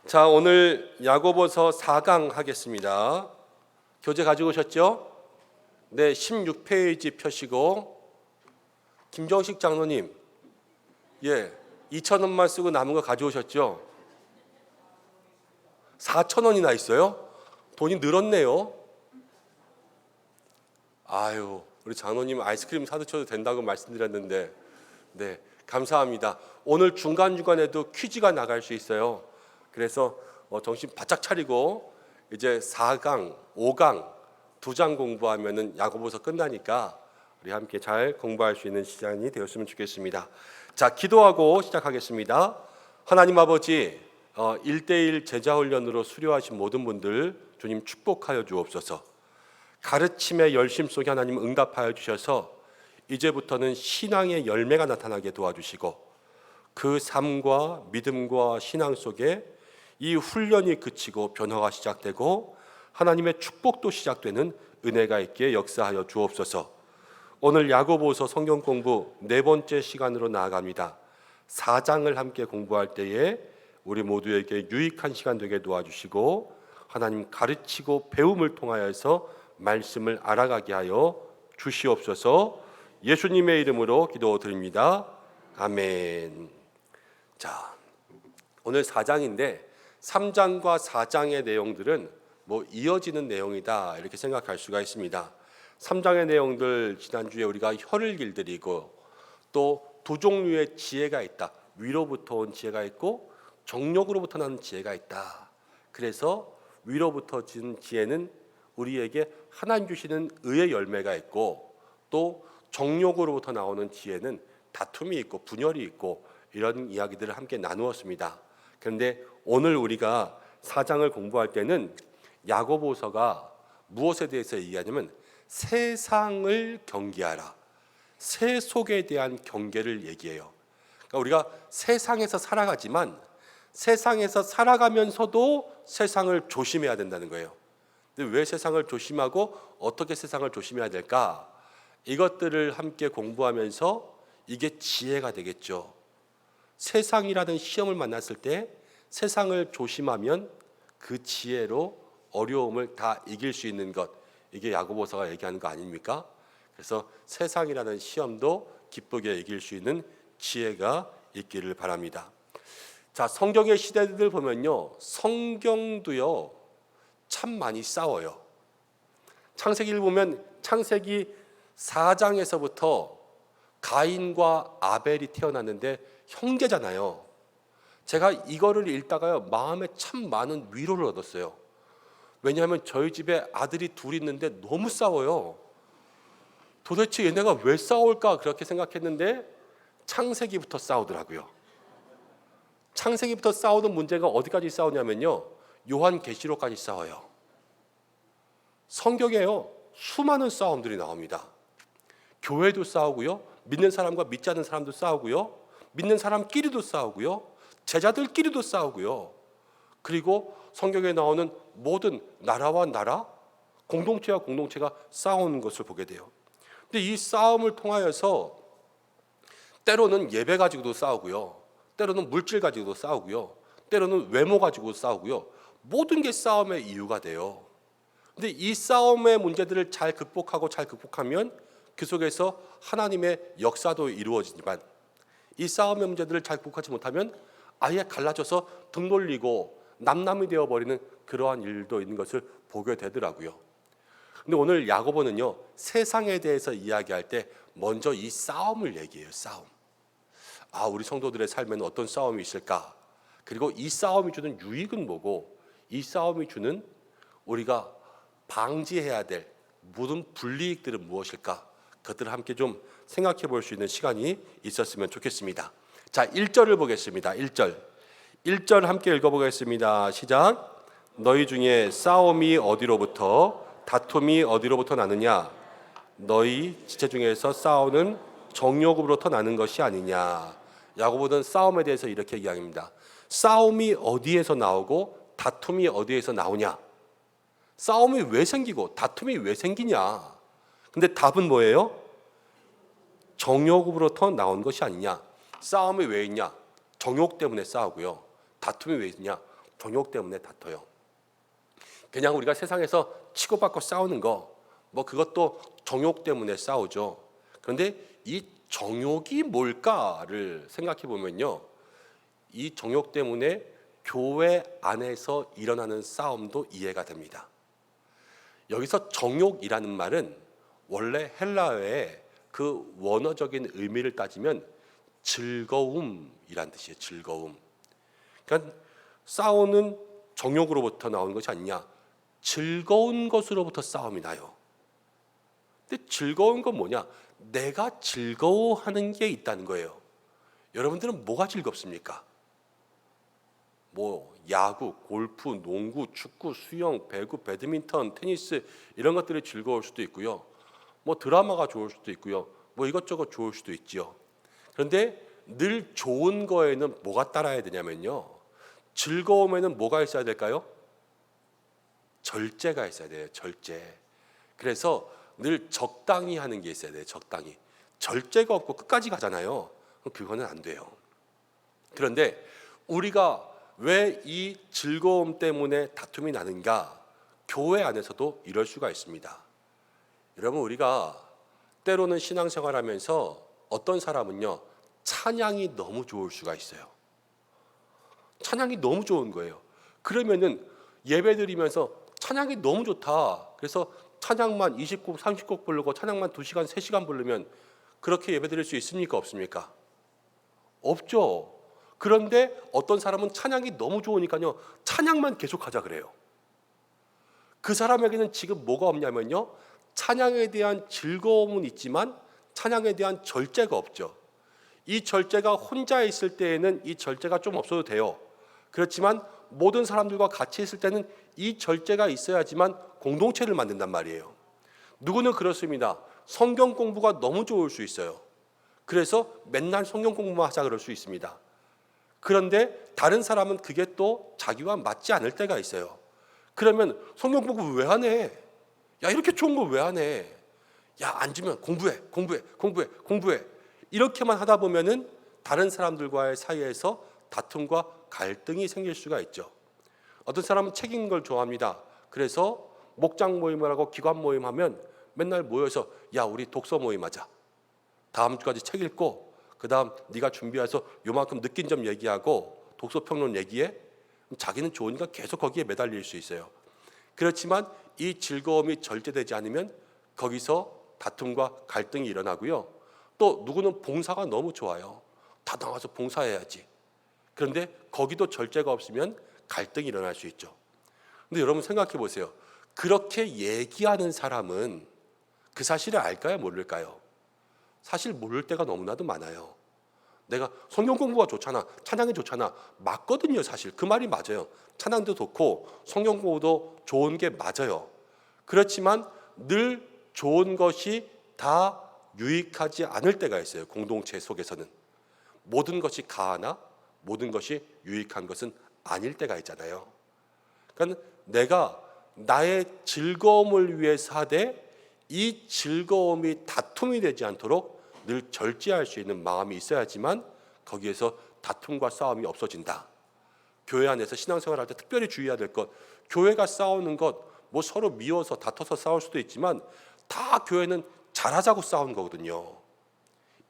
자, 오늘 야고보서 4강 하겠습니다. 교재 가지고 오셨죠? 네, 16페이지 펴시고. 김정식 장로님, 2,000원만 쓰고 남은 거 가져오셨죠? 4,000원이나 있어요? 돈이 늘었네요. 아유, 우리 장로님 아이스크림 사드셔도 된다고 말씀드렸는데, 네, 감사합니다. 오늘 중간중간에도 퀴즈가 나갈 수 있어요. 그래서 정신 바짝 차리고 이제 4강, 5강 2장 공부하면은 야고보서 끝나니까 우리 함께 잘 공부할 수 있는 시간이 되었으면 좋겠습니다. 자, 기도하고 시작하겠습니다. 하나님 아버지, 1대1 제자훈련으로 수료하신 모든 분들 주님 축복하여 주옵소서. 가르침의 열심 속에 하나님 응답하여 주셔서 이제부터는 신앙의 열매가 나타나게 도와주시고, 그 삶과 믿음과 신앙 속에 이 훈련이 그치고 변화가 시작되고 하나님의 축복도 시작되는 은혜가 있게 역사하여 주옵소서. 오늘 야고보서 성경 공부 4번째 시간으로 나아갑니다. 4장을 함께 공부할 때에 우리 모두에게 유익한 시간 되게 도와주시고 하나님 가르치고 배움을 통하여서 말씀을 알아가게 하여 주시옵소서. 예수님의 이름으로 기도드립니다. 아멘. 자, 오늘 4장인데 3장과 4장의 내용들은 이어지는 내용이다 이렇게 생각할 수가 있습니다. 3장의 내용들 지난주에 우리가 혀를 길들이고 또 두 종류의 지혜가 있다. 위로부터 온 지혜가 있고 정욕으로부터 나는 지혜가 있다. 그래서 위로부터 진 지혜는 우리에게 하나님 주시는 의의 열매가 있고, 또 정욕으로부터 나오는 지혜는 다툼이 있고 분열이 있고 이런 이야기들을 함께 나누었습니다. 그런데 오늘 우리가 4장을 공부할 때는 야고보서가 무엇에 대해서 얘기하냐면 세상을 경계하라, 세속에 대한 경계를 얘기해요. 그러니까 우리가 세상에서 살아가지만 세상에서 살아가면서도 세상을 조심해야 된다는 거예요. 근데 왜 세상을 조심하고 어떻게 세상을 조심해야 될까? 이것들을 함께 공부하면서 이게 지혜가 되겠죠. 세상이라는 시험을 만났을 때 세상을 조심하면 그 지혜로 어려움을 다 이길 수 있는 것, 이게 야고보서가 얘기하는 거 아닙니까? 그래서 세상이라는 시험도 기쁘게 이길 수 있는 지혜가 있기를 바랍니다. 자, 성경의 시대들 보면요, 성경도요 참 많이 싸워요. 창세기를 보면 창세기 4장에서부터 가인과 아벨이 태어났는데 형제잖아요. 제가 이거를 읽다가요 마음에 참 많은 위로를 얻었어요. 왜냐하면 저희 집에 아들이 둘 있는데 너무 싸워요. 도대체 얘네가 왜 싸울까 그렇게 생각했는데 창세기부터 싸우더라고요. 창세기부터 싸우는 문제가 어디까지 싸우냐면요, 요한계시록까지 싸워요. 성경에요 수많은 싸움들이 나옵니다. 교회도 싸우고요, 믿는 사람과 믿지 않는 사람도 싸우고요, 믿는 사람끼리도 싸우고요, 제자들끼리도 싸우고요. 그리고 성경에 나오는 모든 나라와 나라, 공동체와 공동체가 싸우는 것을 보게 돼요. 근데 이 싸움을 통하여서 때로는 예배 가지고도 싸우고요, 때로는 물질 가지고도 싸우고요, 때로는 외모 가지고 싸우고요. 모든 게 싸움의 이유가 돼요. 근데 이 싸움의 문제들을 잘 극복하면 그 속에서 하나님의 역사도 이루어지지만, 이 싸움의 문제들을 잘 극복하지 못하면 아예 갈라져서 등 돌리고 남남이 되어버리는 그러한 일도 있는 것을 보게 되더라고요. 근데 오늘 야고보는요 세상에 대해서 이야기할 때 먼저 이 싸움을 얘기해요. 싸움. 우리 성도들의 삶에는 어떤 싸움이 있을까? 그리고 이 싸움이 주는 유익은 뭐고, 이 싸움이 주는 우리가 방지해야 될 모든 불이익들은 무엇일까? 그것들을 함께 좀 생각해 볼 수 있는 시간이 있었으면 좋겠습니다. 자, 1절을 보겠습니다. 1절 함께 읽어보겠습니다. 시작. 너희 중에 싸움이 어디로부터, 다툼이 어디로부터 나느냐? 너희 지체 중에서 싸우는 정욕으로부터 나는 것이 아니냐? 야고보는 싸움에 대해서 이렇게 이야기합니다. 싸움이 어디에서 나오고 다툼이 어디에서 나오냐? 싸움이 왜 생기고 다툼이 왜 생기냐? 근데 답은 뭐예요? 정욕으로부터 나온 것이 아니냐? 싸움이 왜 있냐? 정욕 때문에 싸우고요. 다툼이 왜 있냐? 정욕 때문에 다퉈요. 그냥 우리가 세상에서 치고받고 싸우는 거, 그것도 정욕 때문에 싸우죠. 그런데 이 정욕이 뭘까를 생각해 보면요, 이 정욕 때문에 교회 안에서 일어나는 싸움도 이해가 됩니다. 여기서 정욕이라는 말은 원래 헬라어의 그 원어적인 의미를 따지면 즐거움이란 뜻이에요. 즐거움. 그러니까 싸우는 정욕으로부터 나오는 것이 아니냐, 즐거운 것으로부터 싸움이 나요. 근데 즐거운 건 뭐냐? 내가 즐거워하는 게 있다는 거예요. 여러분들은 뭐가 즐겁습니까? 야구, 골프, 농구, 축구, 수영, 배구, 배드민턴, 테니스 이런 것들이 즐거울 수도 있고요. 드라마가 좋을 수도 있고요. 이것저것 좋을 수도 있지요. 그런데 늘 좋은 거에는 뭐가 따라야 되냐면요, 즐거움에는 뭐가 있어야 될까요? 절제가 있어야 돼요. 절제. 그래서 늘 적당히 하는 게 있어야 돼요. 적당히. 절제가 없고 끝까지 가잖아요. 그거는 안 돼요. 그런데 우리가 왜 이 즐거움 때문에 다툼이 나는가? 교회 안에서도 이럴 수가 있습니다. 여러분, 우리가 때로는 신앙생활하면서 어떤 사람은요 찬양이 너무 좋을 수가 있어요. 찬양이 너무 좋은 거예요. 그러면은 예배드리면서 찬양이 너무 좋다, 그래서 찬양만 20곡 30곡 부르고 찬양만 2시간 3시간 부르면 그렇게 예배드릴 수 있습니까? 없습니까? 없죠. 그런데 어떤 사람은 찬양이 너무 좋으니까요 찬양만 계속하자 그래요. 그 사람에게는 지금 뭐가 없냐면요, 찬양에 대한 즐거움은 있지만 찬양에 대한 절제가 없죠. 이 절제가 혼자 있을 때에는 이 절제가 좀 없어도 돼요. 그렇지만 모든 사람들과 같이 있을 때는 이 절제가 있어야지만 공동체를 만든단 말이에요. 누구는 그렇습니다. 성경 공부가 너무 좋을 수 있어요. 그래서 맨날 성경 공부만 하자 그럴 수 있습니다. 그런데 다른 사람은 그게 또 자기와 맞지 않을 때가 있어요. 그러면 성경 공부 왜 안 해? 야, 이렇게 좋은 거 왜 안 해? 야, 앉으면 공부해. 이렇게만 하다 보면은 다른 사람들과의 사이에서 다툼과 갈등이 생길 수가 있죠. 어떤 사람은 책 읽는 걸 좋아합니다. 그래서 목장 모임을 하고 기관 모임 하면 맨날 모여서 야 우리 독서 모임 하자. 다음 주까지 책 읽고 그 다음 네가 준비해서 요만큼 느낀 점 얘기하고 독서평론 얘기해. 자기는 좋으니까 계속 거기에 매달릴 수 있어요. 그렇지만 이 즐거움이 절제되지 않으면 거기서 다툼과 갈등이 일어나고요. 또 누구는 봉사가 너무 좋아요. 다 나와서 봉사해야지. 그런데 거기도 절제가 없으면 갈등이 일어날 수 있죠. 근데 여러분 생각해 보세요. 그렇게 얘기하는 사람은 그 사실을 알까요? 모를까요? 사실 모를 때가 너무나도 많아요. 내가 성경 공부가 좋잖아, 찬양이 좋잖아, 맞거든요. 사실 그 말이 맞아요. 찬양도 좋고 성경 공부도 좋은 게 맞아요. 그렇지만 늘 좋은 것이 다 유익하지 않을 때가 있어요. 공동체 속에서는 모든 것이 가하나 모든 것이 유익한 것은 아닐 때가 있잖아요. 그러니까 내가 나의 즐거움을 위해서 하되 이 즐거움이 다툼이 되지 않도록 늘 절제할 수 있는 마음이 있어야지만 거기에서 다툼과 싸움이 없어진다. 교회 안에서 신앙생활할 때 특별히 주의해야 될 것, 교회가 싸우는 것, 뭐 서로 미워서 다퉈서 싸울 수도 있지만 다 교회는 잘하자고 싸우는 거거든요.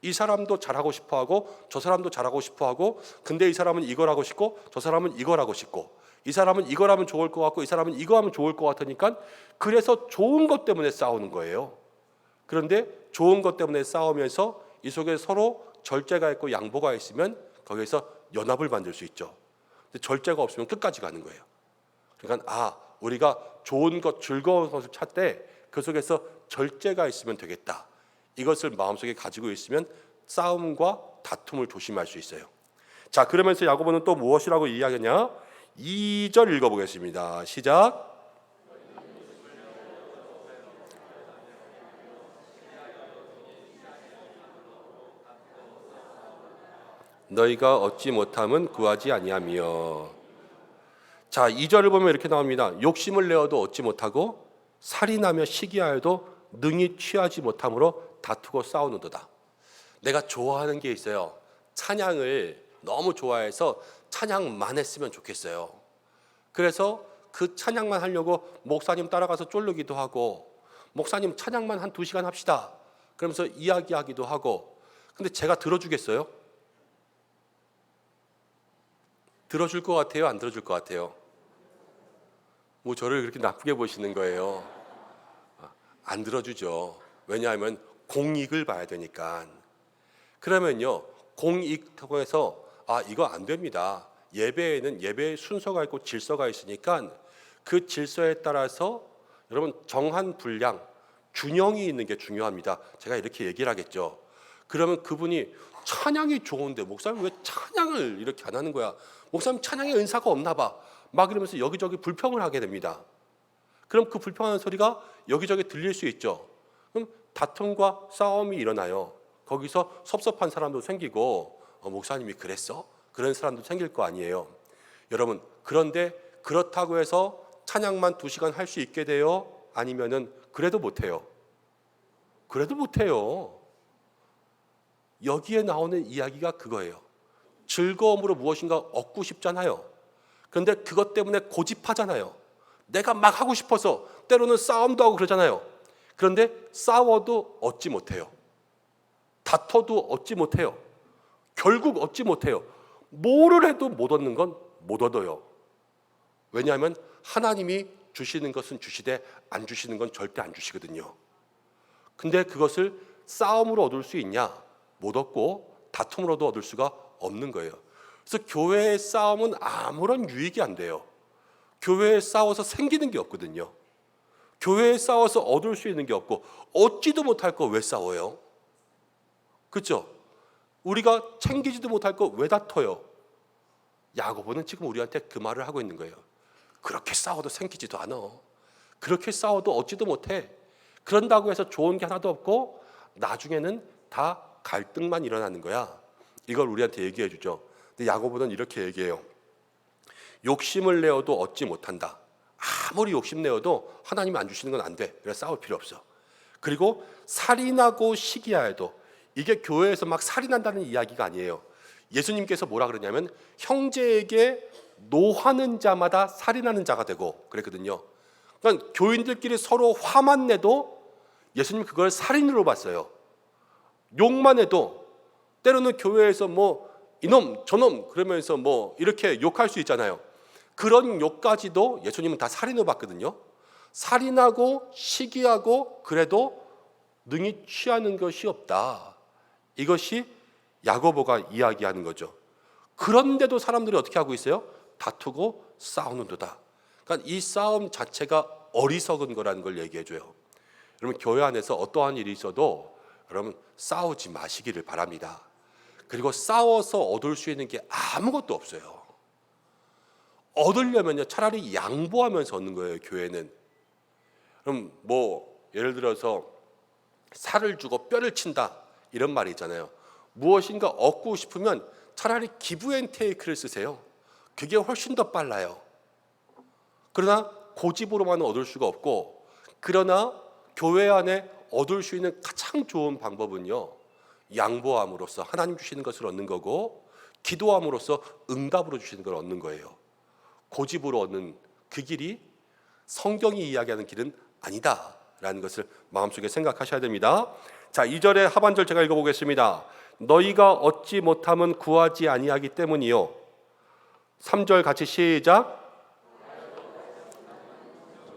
이 사람도 잘하고 싶어하고 저 사람도 잘하고 싶어하고 근데 이 사람은 이걸 하고 싶고 저 사람은 이걸 하고 싶고 이 사람은 이걸 하면 좋을 것 같고 이 사람은 이거 하면 좋을 것 같으니까 그래서 좋은 것 때문에 싸우는 거예요. 그런데 좋은 것 때문에 싸우면서 이 속에 서로 절제가 있고 양보가 있으면 거기에서 연합을 만들 수 있죠. 근데 절제가 없으면 끝까지 가는 거예요. 그러니까 우리가 좋은 것, 즐거운 것을 찾되 그 속에서 절제가 있으면 되겠다. 이것을 마음속에 가지고 있으면 싸움과 다툼을 조심할 수 있어요. 자, 그러면서 야고보는 또 무엇이라고 이야기하냐? 2절 읽어보겠습니다. 시작. 너희가 얻지 못함은 구하지 아니하며. 자, 2절을 보면 이렇게 나옵니다. 욕심을 내어도 얻지 못하고 살인하며 시기하여도 능히 취하지 못함으로 다투고 싸우는도다. 내가 좋아하는 게 있어요. 찬양을 너무 좋아해서 찬양만 했으면 좋겠어요. 그래서 그 찬양만 하려고 목사님 따라가서 쫄르기도 하고 목사님 찬양만 한 2시간 합시다. 그러면서 이야기하기도 하고 근데 제가 들어주겠어요? 들어줄 것 같아요? 안 들어줄 것 같아요? 뭐 저를 그렇게 나쁘게 보시는 거예요. 안 들어주죠. 왜냐하면 공익을 봐야 되니까. 그러면요, 공익 통해서 이거 안 됩니다. 예배에는 예배의 순서가 있고 질서가 있으니까 그 질서에 따라서 여러분 정한 분량, 균형이 있는 게 중요합니다. 제가 이렇게 얘기를 하겠죠. 그러면 그분이 찬양이 좋은데 목사님 왜 찬양을 이렇게 안 하는 거야? 목사님 찬양의 은사가 없나 봐. 막 이러면서 여기저기 불평을 하게 됩니다. 그럼 그 불평하는 소리가 여기저기 들릴 수 있죠. 그럼 다툼과 싸움이 일어나요. 거기서 섭섭한 사람도 생기고 목사님이 그랬어? 그런 사람도 생길 거 아니에요. 여러분 그런데 그렇다고 해서 찬양만 2시간 할 수 있게 돼요? 아니면은 그래도 못해요? 그래도 못해요. 여기에 나오는 이야기가 그거예요. 즐거움으로 무엇인가 얻고 싶잖아요. 그런데 그것 때문에 고집하잖아요. 내가 막 하고 싶어서 때로는 싸움도 하고 그러잖아요. 그런데 싸워도 얻지 못해요. 다퉈도 얻지 못해요. 결국 얻지 못해요. 뭐를 해도 못 얻는 건 못 얻어요. 왜냐하면 하나님이 주시는 것은 주시되 안 주시는 건 절대 안 주시거든요. 근데 그것을 싸움으로 얻을 수 있냐? 못 얻고 다툼으로도 얻을 수가 없는 거예요. 그래서 교회의 싸움은 아무런 유익이 안 돼요. 교회에 싸워서 생기는 게 없거든요. 교회에 싸워서 얻을 수 있는 게 없고 얻지도 못할 거 왜 싸워요? 그렇죠? 우리가 챙기지도 못할 거 왜 다퉈요? 야고보는 지금 우리한테 그 말을 하고 있는 거예요. 그렇게 싸워도 생기지도 않아. 그렇게 싸워도 얻지도 못해. 그런다고 해서 좋은 게 하나도 없고 나중에는 다 갈등만 일어나는 거야. 이걸 우리한테 얘기해 주죠. 근데 야고보는 이렇게 얘기해요. 욕심을 내어도 얻지 못한다. 아무리 욕심내어도 하나님이 안 주시는 건 안 돼. 그래서 싸울 필요 없어. 그리고 살인하고 시기하여도 이게 교회에서 막 살인한다는 이야기가 아니에요. 예수님께서 뭐라 그러냐면 형제에게 노하는 자마다 살인하는 자가 되고 그랬거든요. 그러니까 교인들끼리 서로 화만 내도 예수님 그걸 살인으로 봤어요. 욕만 해도 때로는 교회에서 뭐 이놈 저놈 그러면서 뭐 이렇게 욕할 수 있잖아요. 그런 욕까지도 예수님은 다 살인으로 봤거든요. 살인하고 시기하고 그래도 능히 취하는 것이 없다. 이것이 야고보가 이야기하는 거죠. 그런데도 사람들이 어떻게 하고 있어요? 다투고 싸우는도다. 그러니까 이 싸움 자체가 어리석은 거라는 걸 얘기해줘요. 여러분 교회 안에서 어떠한 일이 있어도 여러분 싸우지 마시기를 바랍니다. 그리고 싸워서 얻을 수 있는 게 아무것도 없어요. 얻으려면요 차라리 양보하면서 얻는 거예요. 교회는. 그럼 뭐 예를 들어서 살을 주고 뼈를 친다 이런 말이 있잖아요. 무엇인가 얻고 싶으면 차라리 기브앤테이크를 쓰세요. 그게 훨씬 더 빨라요. 그러나 고집으로만 얻을 수가 없고, 그러나 교회 안에 얻을 수 있는 가장 좋은 방법은요 양보함으로써 하나님 주시는 것을 얻는 거고, 기도함으로써 응답으로 주시는 걸 얻는 거예요. 고집으로 얻는 그 길이 성경이 이야기하는 길은 아니다라는 것을 마음속에 생각하셔야 됩니다. 자, 2절의 하반절 제가 읽어보겠습니다. 너희가 얻지 못함은 구하지 아니하기 때문이요. 3절 같이 시작.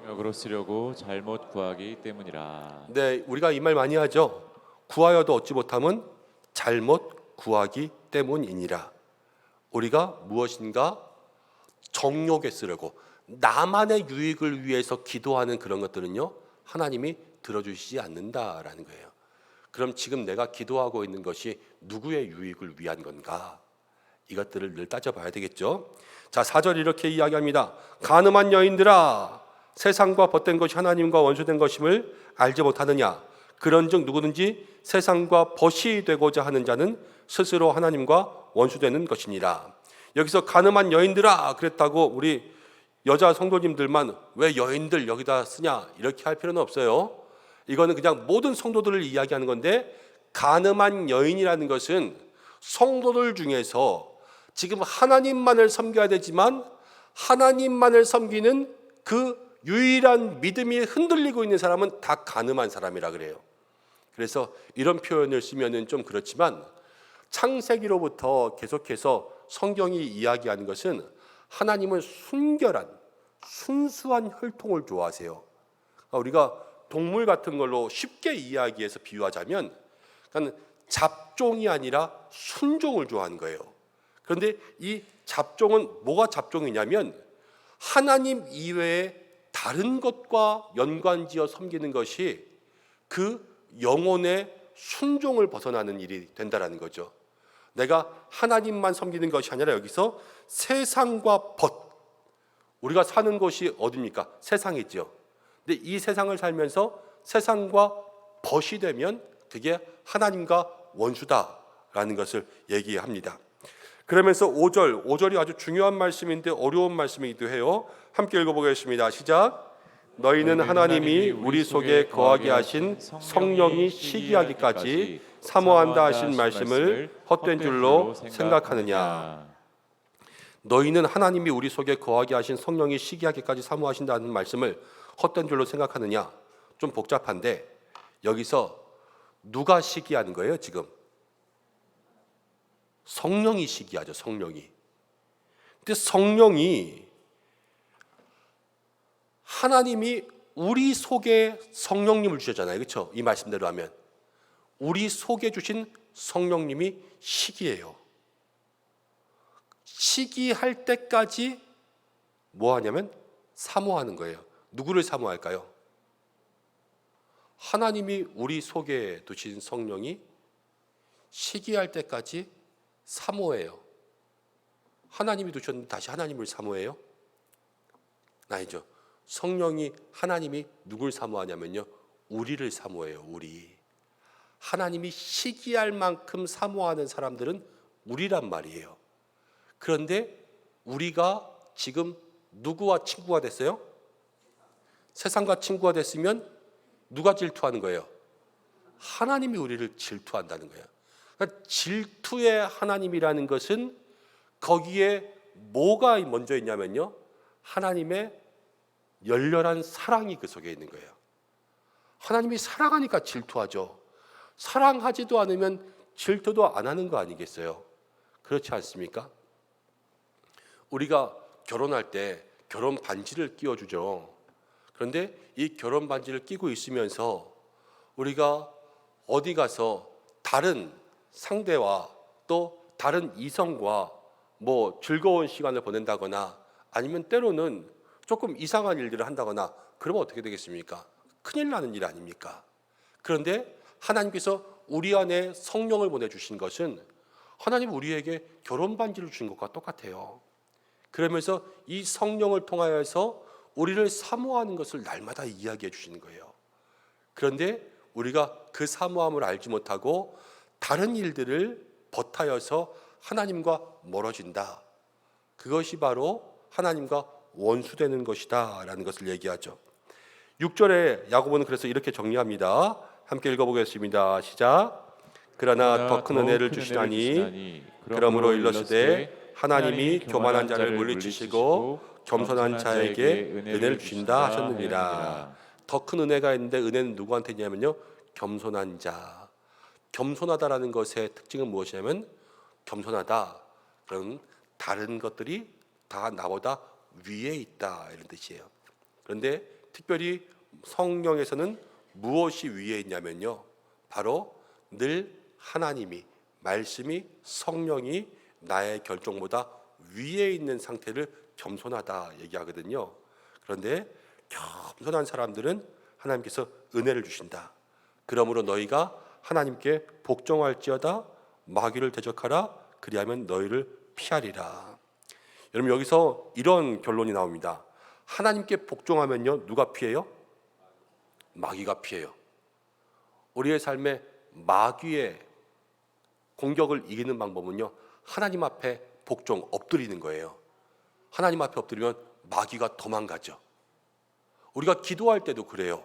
정욕으로 쓰려고 잘못 구하기 때문이라. 네, 우리가 이 말 많이 하죠. 구하여도 얻지 못함은 잘못 구하기 때문이니라. 우리가 무엇인가 정욕에 쓰려고 나만의 유익을 위해서 기도하는 그런 것들은요 하나님이 들어주시지 않는다라는 거예요. 그럼 지금 내가 기도하고 있는 것이 누구의 유익을 위한 건가? 이것들을 늘 따져봐야 되겠죠. 자, 4절 이렇게 이야기합니다. 간음한 여인들아, 세상과 벗된 것이 하나님과 원수된 것임을 알지 못하느냐? 그런즉 누구든지 세상과 벗이 되고자 하는 자는 스스로 하나님과 원수되는 것이니라. 여기서 간음한 여인들아 그랬다고 우리 여자 성도님들만 왜 여인들 여기다 쓰냐 이렇게 할 필요는 없어요. 이거는 그냥 모든 성도들을 이야기하는 건데, 간음한 여인이라는 것은 성도들 중에서 지금 하나님만을 섬겨야 되지만 하나님만을 섬기는 그 유일한 믿음이 흔들리고 있는 사람은 다 간음한 사람이라 그래요. 그래서 이런 표현을 쓰면은 좀 그렇지만 창세기로부터 계속해서 성경이 이야기하는 것은 하나님은 순결한 순수한 혈통을 좋아하세요. 우리가 동물 같은 걸로 쉽게 이야기해서 비유하자면 그러니까 잡종이 아니라 순종을 좋아하는 거예요. 그런데 이 잡종은 뭐가 잡종이냐면 하나님 이외에 다른 것과 연관지어 섬기는 것이 그 영혼의 순종을 벗어나는 일이 된다라는 거죠. 내가 하나님만 섬기는 것이 아니라 여기서 세상과 벗, 우리가 사는 곳이 어디입니까? 세상이죠. 근데 이 세상을 살면서 세상과 벗이 되면 그게 하나님과 원수다라는 것을 얘기합니다. 그러면서 5절이 아주 중요한 말씀인데 어려운 말씀이기도 해요. 함께 읽어보겠습니다. 시작. 너희는 하나님이 우리 속에 거하게 하신 성령이 시기하기까지 사모한다 하신 말씀을 헛된 줄로 생각하느냐. 너희는 하나님이 우리 속에 거하게 하신 성령이 시기하기까지 사모하신다는 말씀을 헛된 줄로 생각하느냐. 좀 복잡한데 여기서 누가 시기하는 거예요 지금? 성령이 시기하죠. 성령이. 근데 성령이 하나님이 우리 속에 성령님을 주셨잖아요. 그렇죠? 이 말씀대로 하면 우리 속에 주신 성령님이 시기해요. 시기할 때까지 뭐 하냐면 사모하는 거예요. 누구를 사모할까요? 하나님이 우리 속에 두신 성령이 시기할 때까지 사모해요. 하나님이 두셨는데 다시 하나님을 사모해요? 아니죠. 성령이 하나님이 누굴 사모하냐면요 우리를 사모해요. 우리. 하나님이 시기할 만큼 사모하는 사람들은 우리란 말이에요. 그런데 우리가 지금 누구와 친구가 됐어요? 세상과 친구가 됐으면 누가 질투하는 거예요? 하나님이 우리를 질투한다는 거예요. 그러니까 질투의 하나님이라는 것은 거기에 뭐가 먼저 있냐면요 하나님의 열렬한 사랑이 그 속에 있는 거예요. 하나님이 사랑하니까 질투하죠. 사랑하지도 않으면 질투도 안 하는 거 아니겠어요? 그렇지 않습니까? 우리가 결혼할 때 결혼 반지를 끼워주죠. 그런데 이 결혼 반지를 끼고 있으면서 우리가 어디 가서 다른 상대와 또 다른 이성과 뭐 즐거운 시간을 보낸다거나 아니면 때로는 조금 이상한 일들을 한다거나 그러면 어떻게 되겠습니까? 큰일 나는 일 아닙니까? 그런데 하나님께서 우리 안에 성령을 보내주신 것은 하나님 우리에게 결혼 반지를 주신 것과 똑같아요. 그러면서 이 성령을 통하여서 우리를 사모하는 것을 날마다 이야기해 주시는 거예요. 그런데 우리가 그 사모함을 알지 못하고 다른 일들을 버타여서 하나님과 멀어진다. 그것이 바로 하나님과 원수되는 것이다 라는 것을 얘기하죠. 6절에 야고보는 그래서 이렇게 정리합니다. 함께 읽어보겠습니다. 시작. 그러나 더 큰 은혜를 주시나니 그러므로 일러스되 하나님이 교만한 자를 물리치시고 겸손한 자에게 은혜를 주신다 하셨느니라. 더 큰 은혜가 있는데 은혜는 누구한테 있냐면요, 겸손한 자. 겸손하다라는 것의 특징은 무엇이냐면 겸손하다, 그런 다른 것들이 다 나보다 위에 있다 이런 뜻이에요. 그런데 특별히 성령에서는 무엇이 위에 있냐면요, 바로 늘 하나님이, 말씀이, 성령이 나의 결정보다 위에 있는 상태를 겸손하다 얘기하거든요. 그런데 겸손한 사람들은 하나님께서 은혜를 주신다. 그러므로 너희가 하나님께 복종할지어다, 마귀를 대적하라, 그리하면 너희를 피하리라. 여러분, 여기서 이런 결론이 나옵니다. 하나님께 복종하면요, 누가 피해요? 마귀가 피해요. 우리의 삶에 마귀의 공격을 이기는 방법은요, 하나님 앞에 복종, 엎드리는 거예요. 하나님 앞에 엎드리면 마귀가 도망가죠. 우리가 기도할 때도 그래요.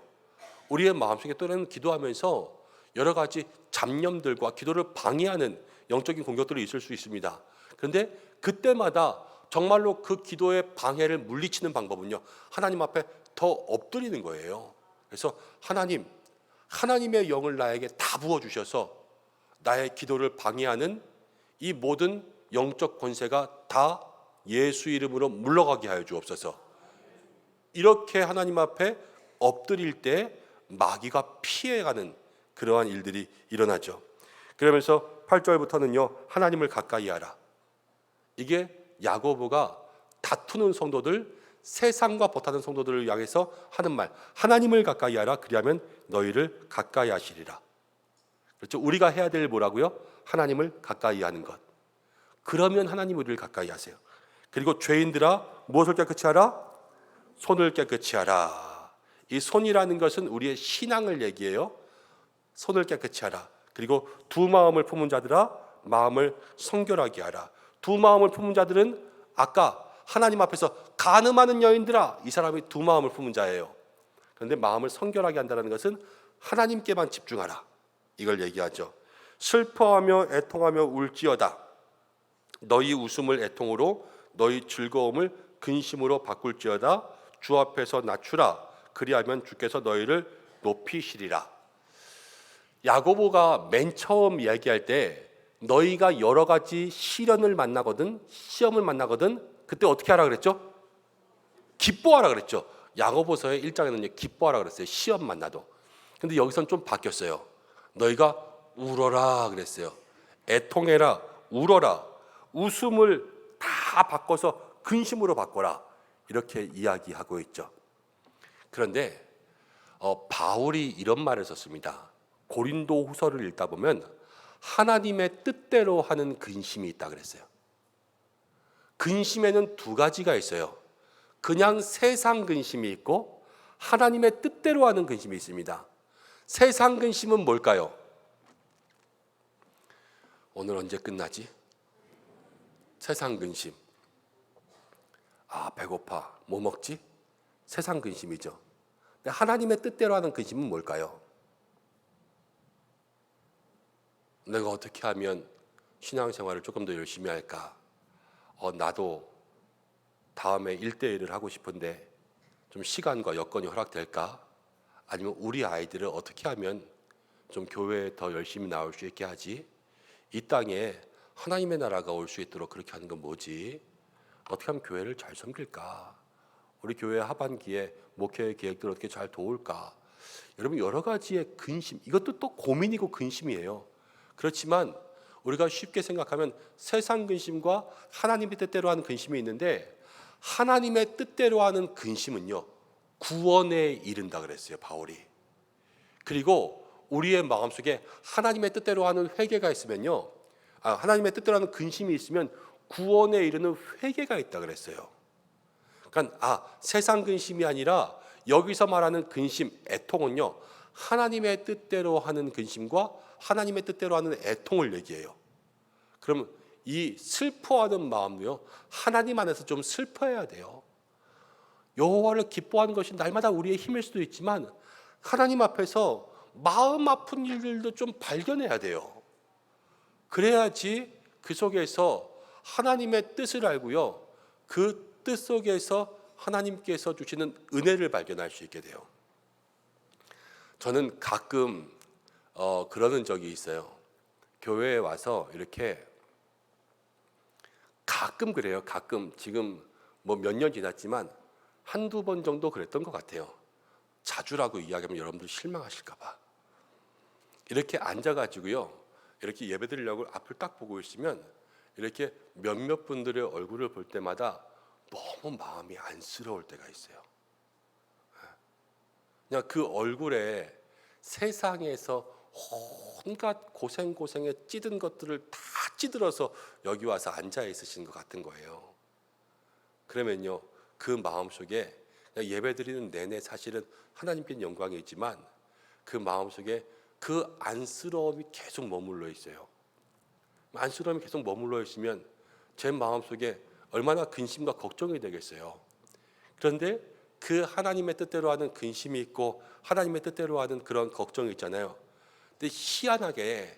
우리의 마음속에 또는 기도하면서 여러 가지 잡념들과 기도를 방해하는 영적인 공격들이 있을 수 있습니다. 그런데 그때마다 정말로 그 기도의 방해를 물리치는 방법은요, 하나님 앞에 더 엎드리는 거예요. 그래서 하나님의 영을 나에게 다 부어주셔서 나의 기도를 방해하는 이 모든 영적 권세가 다 예수 이름으로 물러가게 하여 주옵소서. 이렇게 하나님 앞에 엎드릴 때 마귀가 피해가는 그러한 일들이 일어나죠. 그러면서 8절부터는요, 하나님을 가까이 하라. 이게 야고보가 다투는 성도들, 세상과 버타는 성도들을 향해서 하는 말, 하나님을 가까이 하라, 그리하면 너희를 가까이 하시리라. 그렇죠? 우리가 해야 될 뭐라고요? 하나님을 가까이 하는 것. 그러면 하나님 우리를 가까이 하세요. 그리고 죄인들아, 무엇을 깨끗이 하라? 손을 깨끗이 하라. 이 손이라는 것은 우리의 신앙을 얘기해요. 손을 깨끗이 하라. 그리고 두 마음을 품은 자들아, 마음을 성결하게 하라. 두 마음을 품은 자들은 아까 하나님 앞에서 간음하는 여인들아, 이 사람이 두 마음을 품은 자예요. 그런데 마음을 성결하게 한다는 것은 하나님께만 집중하라, 이걸 얘기하죠. 슬퍼하며 애통하며 울지어다. 너희 웃음을 애통으로, 너희 즐거움을 근심으로 바꿀지어다. 주 앞에서 낮추라. 그리하면 주께서 너희를 높이시리라. 야고보가 맨 처음 이야기할 때 너희가 여러 가지 시련을 만나거든, 시험을 만나거든, 그때 어떻게 하라 그랬죠? 기뻐하라 그랬죠. 야고보서의 1장에는요, 기뻐하라 그랬어요. 시험 만나도. 근데 여기서는 좀 바뀌었어요. 너희가 울어라 그랬어요. 애통해라, 울어라. 웃음을 다 바꿔서 근심으로 바꿔라, 이렇게 이야기하고 있죠. 그런데 바울이 이런 말을 썼습니다. 고린도 후서를 읽다 보면 하나님의 뜻대로 하는 근심이 있다 그랬어요. 근심에는 두 가지가 있어요. 그냥 세상 근심이 있고 하나님의 뜻대로 하는 근심이 있습니다. 세상 근심은 뭘까요? 오늘 언제 끝나지? 세상 근심. 아, 배고파. 뭐 먹지? 세상 근심이죠. 근데 하나님의 뜻대로 하는 근심은 뭘까요? 내가 어떻게 하면 신앙생활을 조금 더 열심히 할까? 나도 다음에 1대1을 하고 싶은데 좀 시간과 여건이 허락될까? 아니면 우리 아이들을 어떻게 하면 좀 교회에 더 열심히 나올 수 있게 하지? 이 땅에 하나님의 나라가 올 수 있도록 그렇게 하는 건 뭐지? 어떻게 하면 교회를 잘 섬길까? 우리 교회 하반기에 목회 계획들을 어떻게 잘 도울까? 여러분 여러 가지의 근심, 이것도 또 고민이고 근심이에요. 그렇지만 우리가 쉽게 생각하면 세상 근심과 하나님의 뜻대로 하는 근심이 있는데, 하나님의 뜻대로 하는 근심은요 구원에 이른다 그랬어요, 바울이. 그리고 우리의 마음속에 하나님의 뜻대로 하는 회개가 있으면요, 하나님의 뜻대로 하는 근심이 있으면 구원에 이르는 회개가 있다 그랬어요. 그러니까 세상 근심이 아니라 여기서 말하는 근심, 애통은요 하나님의 뜻대로 하는 근심과 하나님의 뜻대로 하는 애통을 얘기해요. 그러면 이 슬퍼하는 마음도요 하나님 안에서 좀 슬퍼해야 돼요. 여호와를 기뻐하는 것이 날마다 우리의 힘일 수도 있지만 하나님 앞에서 마음 아픈 일들도 좀 발견해야 돼요. 그래야지 그 속에서 하나님의 뜻을 알고요, 그 뜻 속에서 하나님께서 주시는 은혜를 발견할 수 있게 돼요. 저는 가끔 그러는 적이 있어요. 교회에 와서 이렇게 가끔 그래요. 가끔 지금 뭐 몇 년 지났지만 한두 번 정도 그랬던 것 같아요. 자주라고 이야기하면 여러분들 실망하실까 봐. 이렇게 앉아가지고요, 이렇게 예배 드리려고 앞을 딱 보고 있으면 이렇게 몇몇 분들의 얼굴을 볼 때마다 너무 마음이 안쓰러울 때가 있어요. 그냥 그 얼굴에 세상에서 온갖 고생에 찌든 것들을 다 찌들어서 여기 와서 앉아 있으신 것 같은 거예요. 그러면요 그 마음속에 예배 드리는 내내 사실은 하나님께 영광이지만 그 마음속에 그 안쓰러움이 계속 머물러 있어요. 안쓰러움이 계속 머물러 있으면 제 마음속에 얼마나 근심과 걱정이 되겠어요. 그런데 그 하나님의 뜻대로 하는 근심이 있고 하나님의 뜻대로 하는 그런 걱정이 있잖아요. 근데 희한하게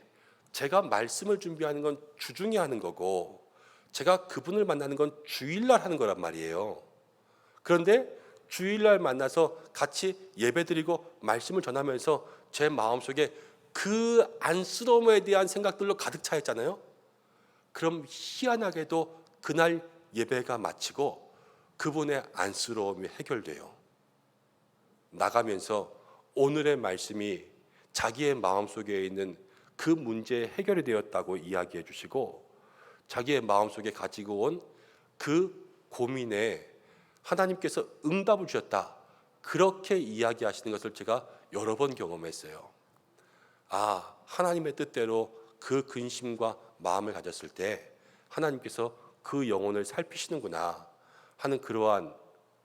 제가 말씀을 준비하는 건 주중에 하는 거고 제가 그분을 만나는 건 주일날 하는 거란 말이에요. 그런데 주일날 만나서 같이 예배드리고 말씀을 전하면서 제 마음속에 그 안쓰러움에 대한 생각들로 가득 차 있잖아요. 그럼 희한하게도 그날 예배가 마치고 그분의 안쓰러움이 해결돼요. 나가면서 오늘의 말씀이 자기의 마음속에 있는 그 문제에 해결이 되었다고 이야기해 주시고 자기의 마음속에 가지고 온 그 고민에 하나님께서 응답을 주셨다, 그렇게 이야기하시는 것을 제가 여러 번 경험했어요. 하나님의 뜻대로 그 근심과 마음을 가졌을 때 하나님께서 그 영혼을 살피시는구나 하는 그러한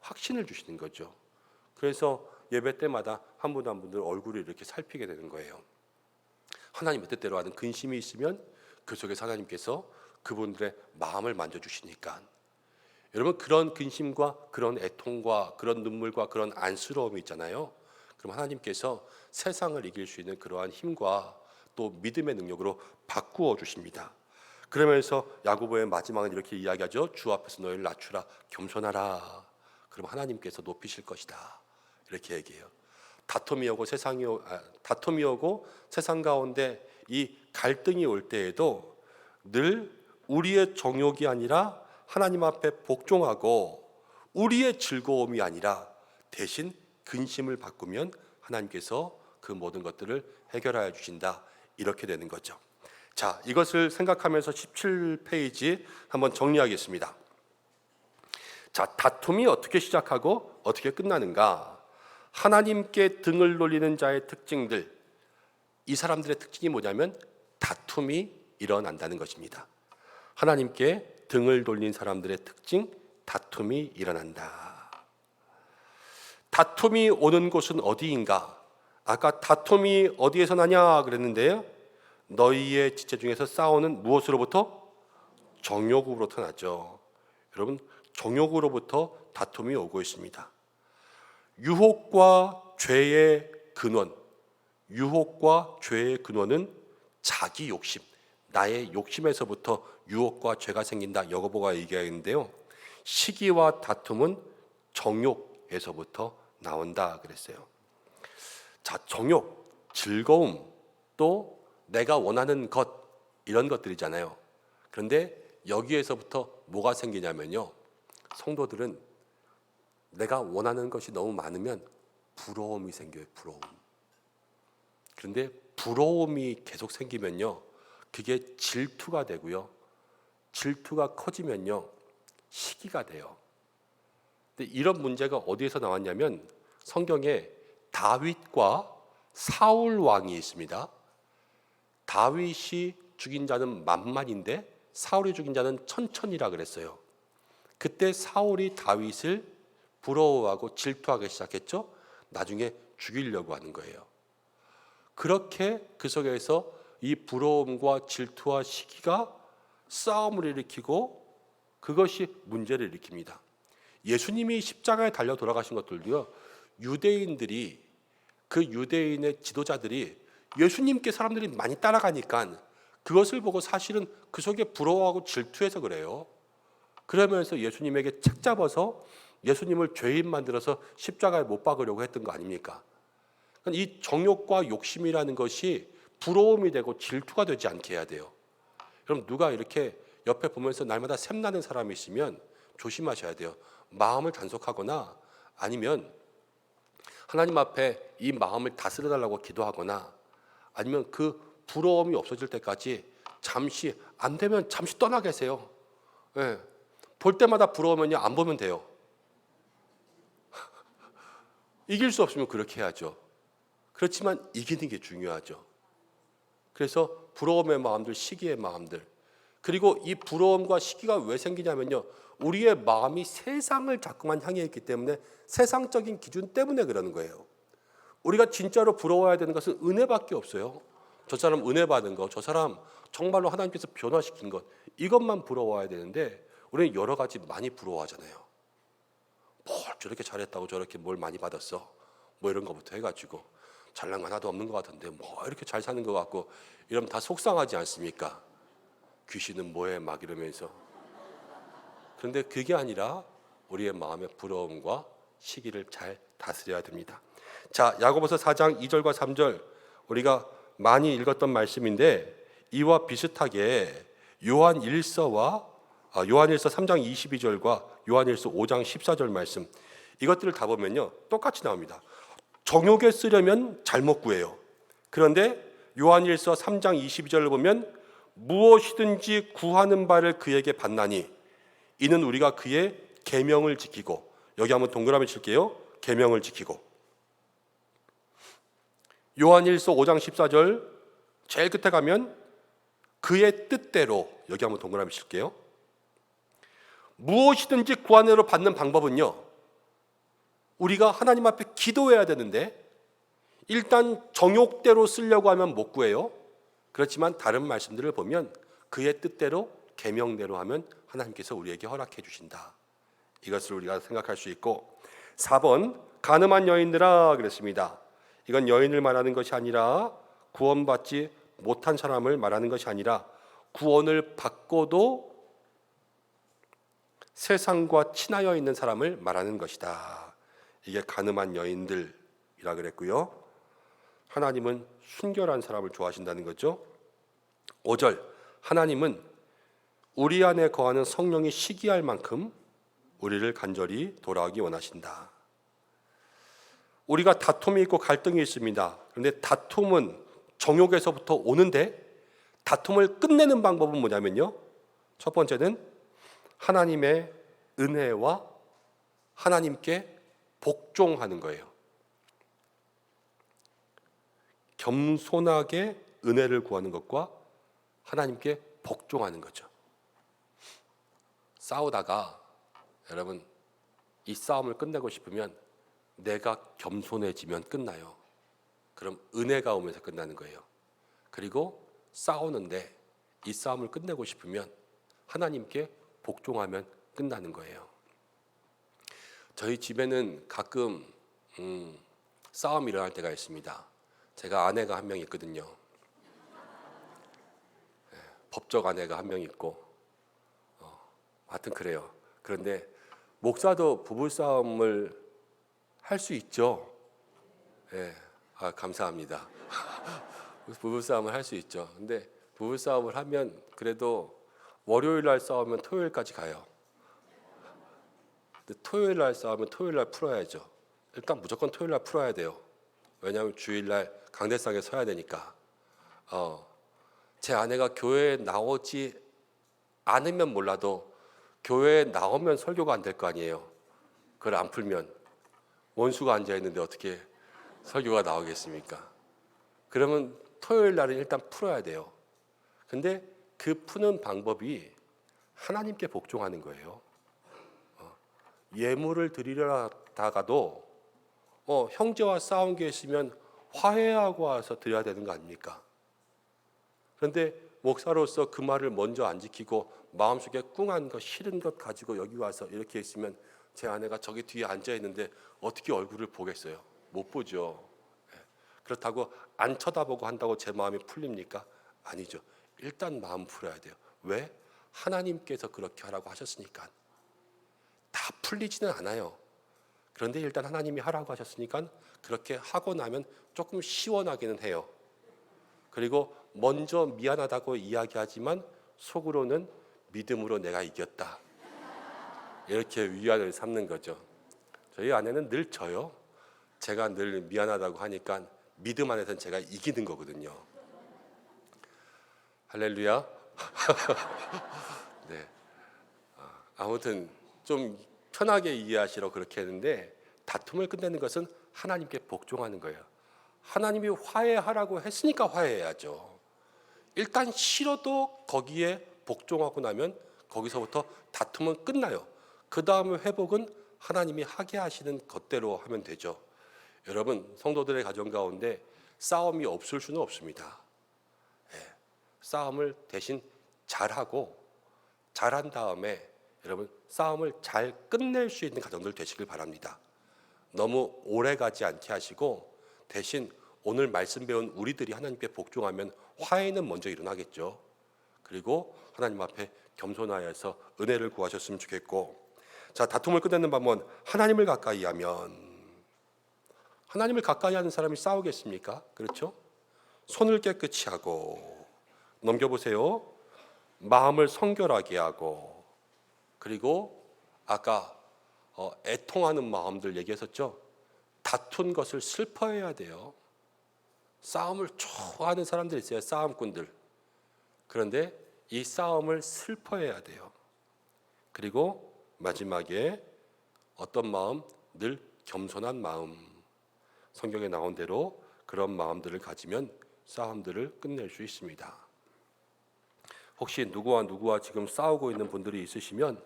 확신을 주시는 거죠. 그래서 예배 때마다 한 분 한 분들 얼굴을 이렇게 살피게 되는 거예요. 하나님의 뜻대로 하는 근심이 있으면 그 속에서 하나님께서 그분들의 마음을 만져주시니까, 여러분 그런 근심과 그런 애통과 그런 눈물과 그런 안쓰러움이 있잖아요. 그럼 하나님께서 세상을 이길 수 있는 그러한 힘과 또 믿음의 능력으로 바꾸어 주십니다. 그러면서 야고보의 마지막은 이렇게 이야기하죠. 주 앞에서 너희를 낮추라, 겸손하라. 그럼 하나님께서 높이실 것이다, 이렇게 얘기해요. 다툼이 오고 세상 가운데 이 갈등이 올 때에도 늘 우리의 정욕이 아니라 하나님 앞에 복종하고 우리의 즐거움이 아니라 대신 근심을 바꾸면 하나님께서 그 모든 것들을 해결하여 주신다, 이렇게 되는 거죠. 자, 이것을 생각하면서 17페이지 한번 정리하겠습니다. 자, 다툼이 어떻게 시작하고 어떻게 끝나는가? 하나님께 등을 돌리는 자의 특징들, 이 사람들의 특징이 뭐냐면 다툼이 일어난다는 것입니다. 하나님께 등을 돌린 사람들의 특징, 다툼이 일어난다. 다툼이 오는 곳은 어디인가? 아까 다툼이 어디에서 나냐 그랬는데요, 너희의 지체 중에서 싸우는 무엇으로부터? 정욕으로부터 나죠. 여러분, 정욕으로부터 다툼이 오고 있습니다. 유혹과 죄의 근원, 유혹과 죄의 근원은 자기 욕심, 나의 욕심에서부터 유혹과 죄가 생긴다, 야고보가 얘기하는데요, 시기와 다툼은 정욕, 정욕에서부터 나온다 그랬어요. 자, 정욕, 즐거움, 또 내가 원하는 것, 이런 것들이잖아요. 그런데 여기에서부터 뭐가 생기냐면요, 성도들은 내가 원하는 것이 너무 많으면 부러움이 생겨요. 부러움. 그런데 부러움이 계속 생기면요, 그게 질투가 되고요, 질투가 커지면요 시기가 돼요. 근데 이런 문제가 어디에서 나왔냐면, 성경에 다윗과 사울 왕이 있습니다. 다윗이 죽인 자는 만만인데 사울이 죽인 자는 천천이라 그랬어요. 그때 사울이 다윗을 부러워하고 질투하기 시작했죠. 나중에 죽이려고 하는 거예요. 그렇게 그 속에서 이 부러움과 질투와 시기가 싸움을 일으키고 그것이 문제를 일으킵니다. 예수님이 십자가에 달려 돌아가신 것들도요, 유대인들이, 그 유대인의 지도자들이 예수님께 사람들이 많이 따라가니까 그것을 보고 사실은 그 속에 부러워하고 질투해서 그래요. 그러면서 예수님에게 책 잡아서 예수님을 죄인 만들어서 십자가에 못 박으려고 했던 거 아닙니까? 이 정욕과 욕심이라는 것이 부러움이 되고 질투가 되지 않게 해야 돼요. 그럼 누가 이렇게 옆에 보면서 날마다 샘나는 사람이 있으면 조심하셔야 돼요. 마음을 단속하거나 아니면 하나님 앞에 이 마음을 다스려달라고 기도하거나 아니면 그 부러움이 없어질 때까지 잠시, 안 되면 잠시 떠나 계세요. 예. 볼 때마다 부러우면요, 안 보면 돼요. 이길 수 없으면 그렇게 해야죠. 그렇지만 이기는 게 중요하죠. 그래서 부러움의 마음들, 시기의 마음들, 그리고 이 부러움과 시기가 왜 생기냐면요, 우리의 마음이 세상을 자꾸만 향해 있기 때문에, 세상적인 기준 때문에 그러는 거예요. 우리가 진짜로 부러워야 되는 것은 은혜밖에 없어요. 저 사람 은혜 받은 거, 저 사람 정말로 하나님께서 변화시킨 것, 이것만 부러워야 되는데 우리는 여러 가지 많이 부러워하잖아요. 뭘 저렇게 잘했다고 저렇게 뭘 많이 받았어, 뭐 이런 거부터 해가지고 잘난 거 하나도 없는 것 같은데 뭐 이렇게 잘 사는 것 같고 이러면 다 속상하지 않습니까? 귀신은 뭐해 막 이러면서. 그런데 그게 아니라 우리의 마음의 부러움과 시기를 잘 다스려야 됩니다. 자, 야고보서 4장 2절과 3절 우리가 많이 읽었던 말씀인데, 이와 비슷하게 요한일서 3장 22절과 요한일서 5장 14절 말씀, 이것들을 다 보면요 똑같이 나옵니다. 정욕에 쓰려면 잘못 구해요. 그런데 요한일서 3장 22절을 보면 무엇이든지 구하는 바를 그에게 받나니 이는 우리가 그의 계명을 지키고, 여기 한번 동그라미 칠게요. 계명을 지키고. 요한일서 5장 14절 제일 끝에 가면 그의 뜻대로, 여기 한번 동그라미 칠게요. 무엇이든지 구하는 대로 받는 방법은요, 우리가 하나님 앞에 기도해야 되는데 일단 정욕대로 쓰려고 하면 못 구해요. 그렇지만 다른 말씀들을 보면 그의 뜻대로 계명대로 하면 하나님께서 우리에게 허락해 주신다. 이것을 우리가 생각할 수 있고, 4번 간음한 여인들아 그랬습니다. 이건 여인을 말하는 것이 아니라, 구원받지 못한 사람을 말하는 것이 아니라 구원을 받고도 세상과 친하여 있는 사람을 말하는 것이다. 이게 간음한 여인들이라 그랬고요. 하나님은 순결한 사람을 좋아하신다는 거죠. 5절 하나님은 우리 안에 거하는 성령이 시기할 만큼 우리를 간절히 돌아오기 원하신다. 우리가 다툼이 있고 갈등이 있습니다. 그런데 다툼은 정욕에서부터 오는데, 다툼을 끝내는 방법은 뭐냐면요, 첫 번째는 하나님의 은혜와 하나님께 복종하는 거예요. 겸손하게 은혜를 구하는 것과 하나님께 복종하는 거죠. 싸우다가 여러분 이 싸움을 끝내고 싶으면 내가 겸손해지면 끝나요. 그럼 은혜가 오면서 끝나는 거예요. 그리고 싸우는데 이 싸움을 끝내고 싶으면 하나님께 복종하면 끝나는 거예요. 저희 집에는 가끔 싸움이 일어날 때가 있습니다. 제가 아내가 한 명 있거든요. 법적 아내가 한 명 있고, 하여튼 그래요. 그런데 목사도 부부싸움을 할 수 있죠. 예, 감사합니다. 부부싸움을 할 수 있죠. 근데 부부싸움을 하면 그래도 월요일 날 싸우면 토요일까지 가요. 근데 토요일 날 싸우면 토요일 날 풀어야죠. 일단 무조건 토요일 날 풀어야 돼요. 왜냐하면 주일 날 강대상에 서야 되니까. 제 아내가 교회에 나오지 않으면 몰라도 교회에 나오면 설교가 안 될 거 아니에요. 그걸 안 풀면 원수가 앉아 있는데 어떻게 설교가 나오겠습니까? 그러면 토요일 날은 일단 풀어야 돼요. 근데 그 푸는 방법이 하나님께 복종하는 거예요. 예물을 드리려다가도 형제와 싸운 게 있으면 화해하고 와서 드려야 되는 거 아닙니까? 그런데 목사로서 그 말을 먼저 안 지키고 마음속에 꿍한 거 싫은 것 가지고 여기 와서 이렇게 있으면 제 아내가 저기 뒤에 앉아 있는데 어떻게 얼굴을 보겠어요? 못 보죠. 그렇다고 안 쳐다보고 한다고 제 마음이 풀립니까? 아니죠. 일단 마음 풀어야 돼요. 왜? 하나님께서 그렇게 하라고 하셨으니까. 다 풀리지는 않아요. 그런데 일단 하나님이 하라고 하셨으니까 그렇게 하고 나면 조금 시원하기는 해요. 그리고 먼저 미안하다고 이야기하지만 속으로는 믿음으로 내가 이겼다. 이렇게 위안을 삼는 거죠. 저희 아내는 늘 져요. 제가 늘 미안하다고 하니까 믿음 안에서는 제가 이기는 거거든요. 할렐루야. 네. 아무튼 좀 편하게 이해하시라고 그렇게 했는데 다툼을 끝내는 것은 하나님께 복종하는 거예요. 하나님이 화해하라고 했으니까 화해해야죠. 일단 싫어도 거기에 복종하고 나면 거기서부터 다툼은 끝나요. 그 다음에 회복은 하나님이 하게 하시는 것대로 하면 되죠. 여러분, 성도들의 가정 가운데 싸움이 없을 수는 없습니다. 싸움을 대신 잘하고 잘한 다음에 여러분 싸움을 잘 끝낼 수 있는 가정들 되시길 바랍니다. 너무 오래 가지 않게 하시고 대신 오늘 말씀 배운 우리들이 하나님께 복종하면 화해는 먼저 일어나겠죠. 그리고 하나님 앞에 겸손하여서 은혜를 구하셨으면 좋겠고, 자, 다툼을 끝내는 방법은 하나님을 가까이 하면. 하나님을 가까이 하는 사람이 싸우겠습니까? 그렇죠? 손을 깨끗이 하고, 넘겨보세요. 마음을 성결하게 하고, 그리고 아까 애통하는 마음들 얘기했었죠. 다툰 것을 슬퍼해야 돼요. 싸움을 좋아하는 사람들이 있어요. 싸움꾼들. 그런데 이 싸움을 슬퍼해야 돼요. 그리고 마지막에 어떤 마음? 늘 겸손한 마음. 성경에 나온 대로 그런 마음들을 가지면 싸움들을 끝낼 수 있습니다. 혹시 누구와 지금 싸우고 있는 분들이 있으시면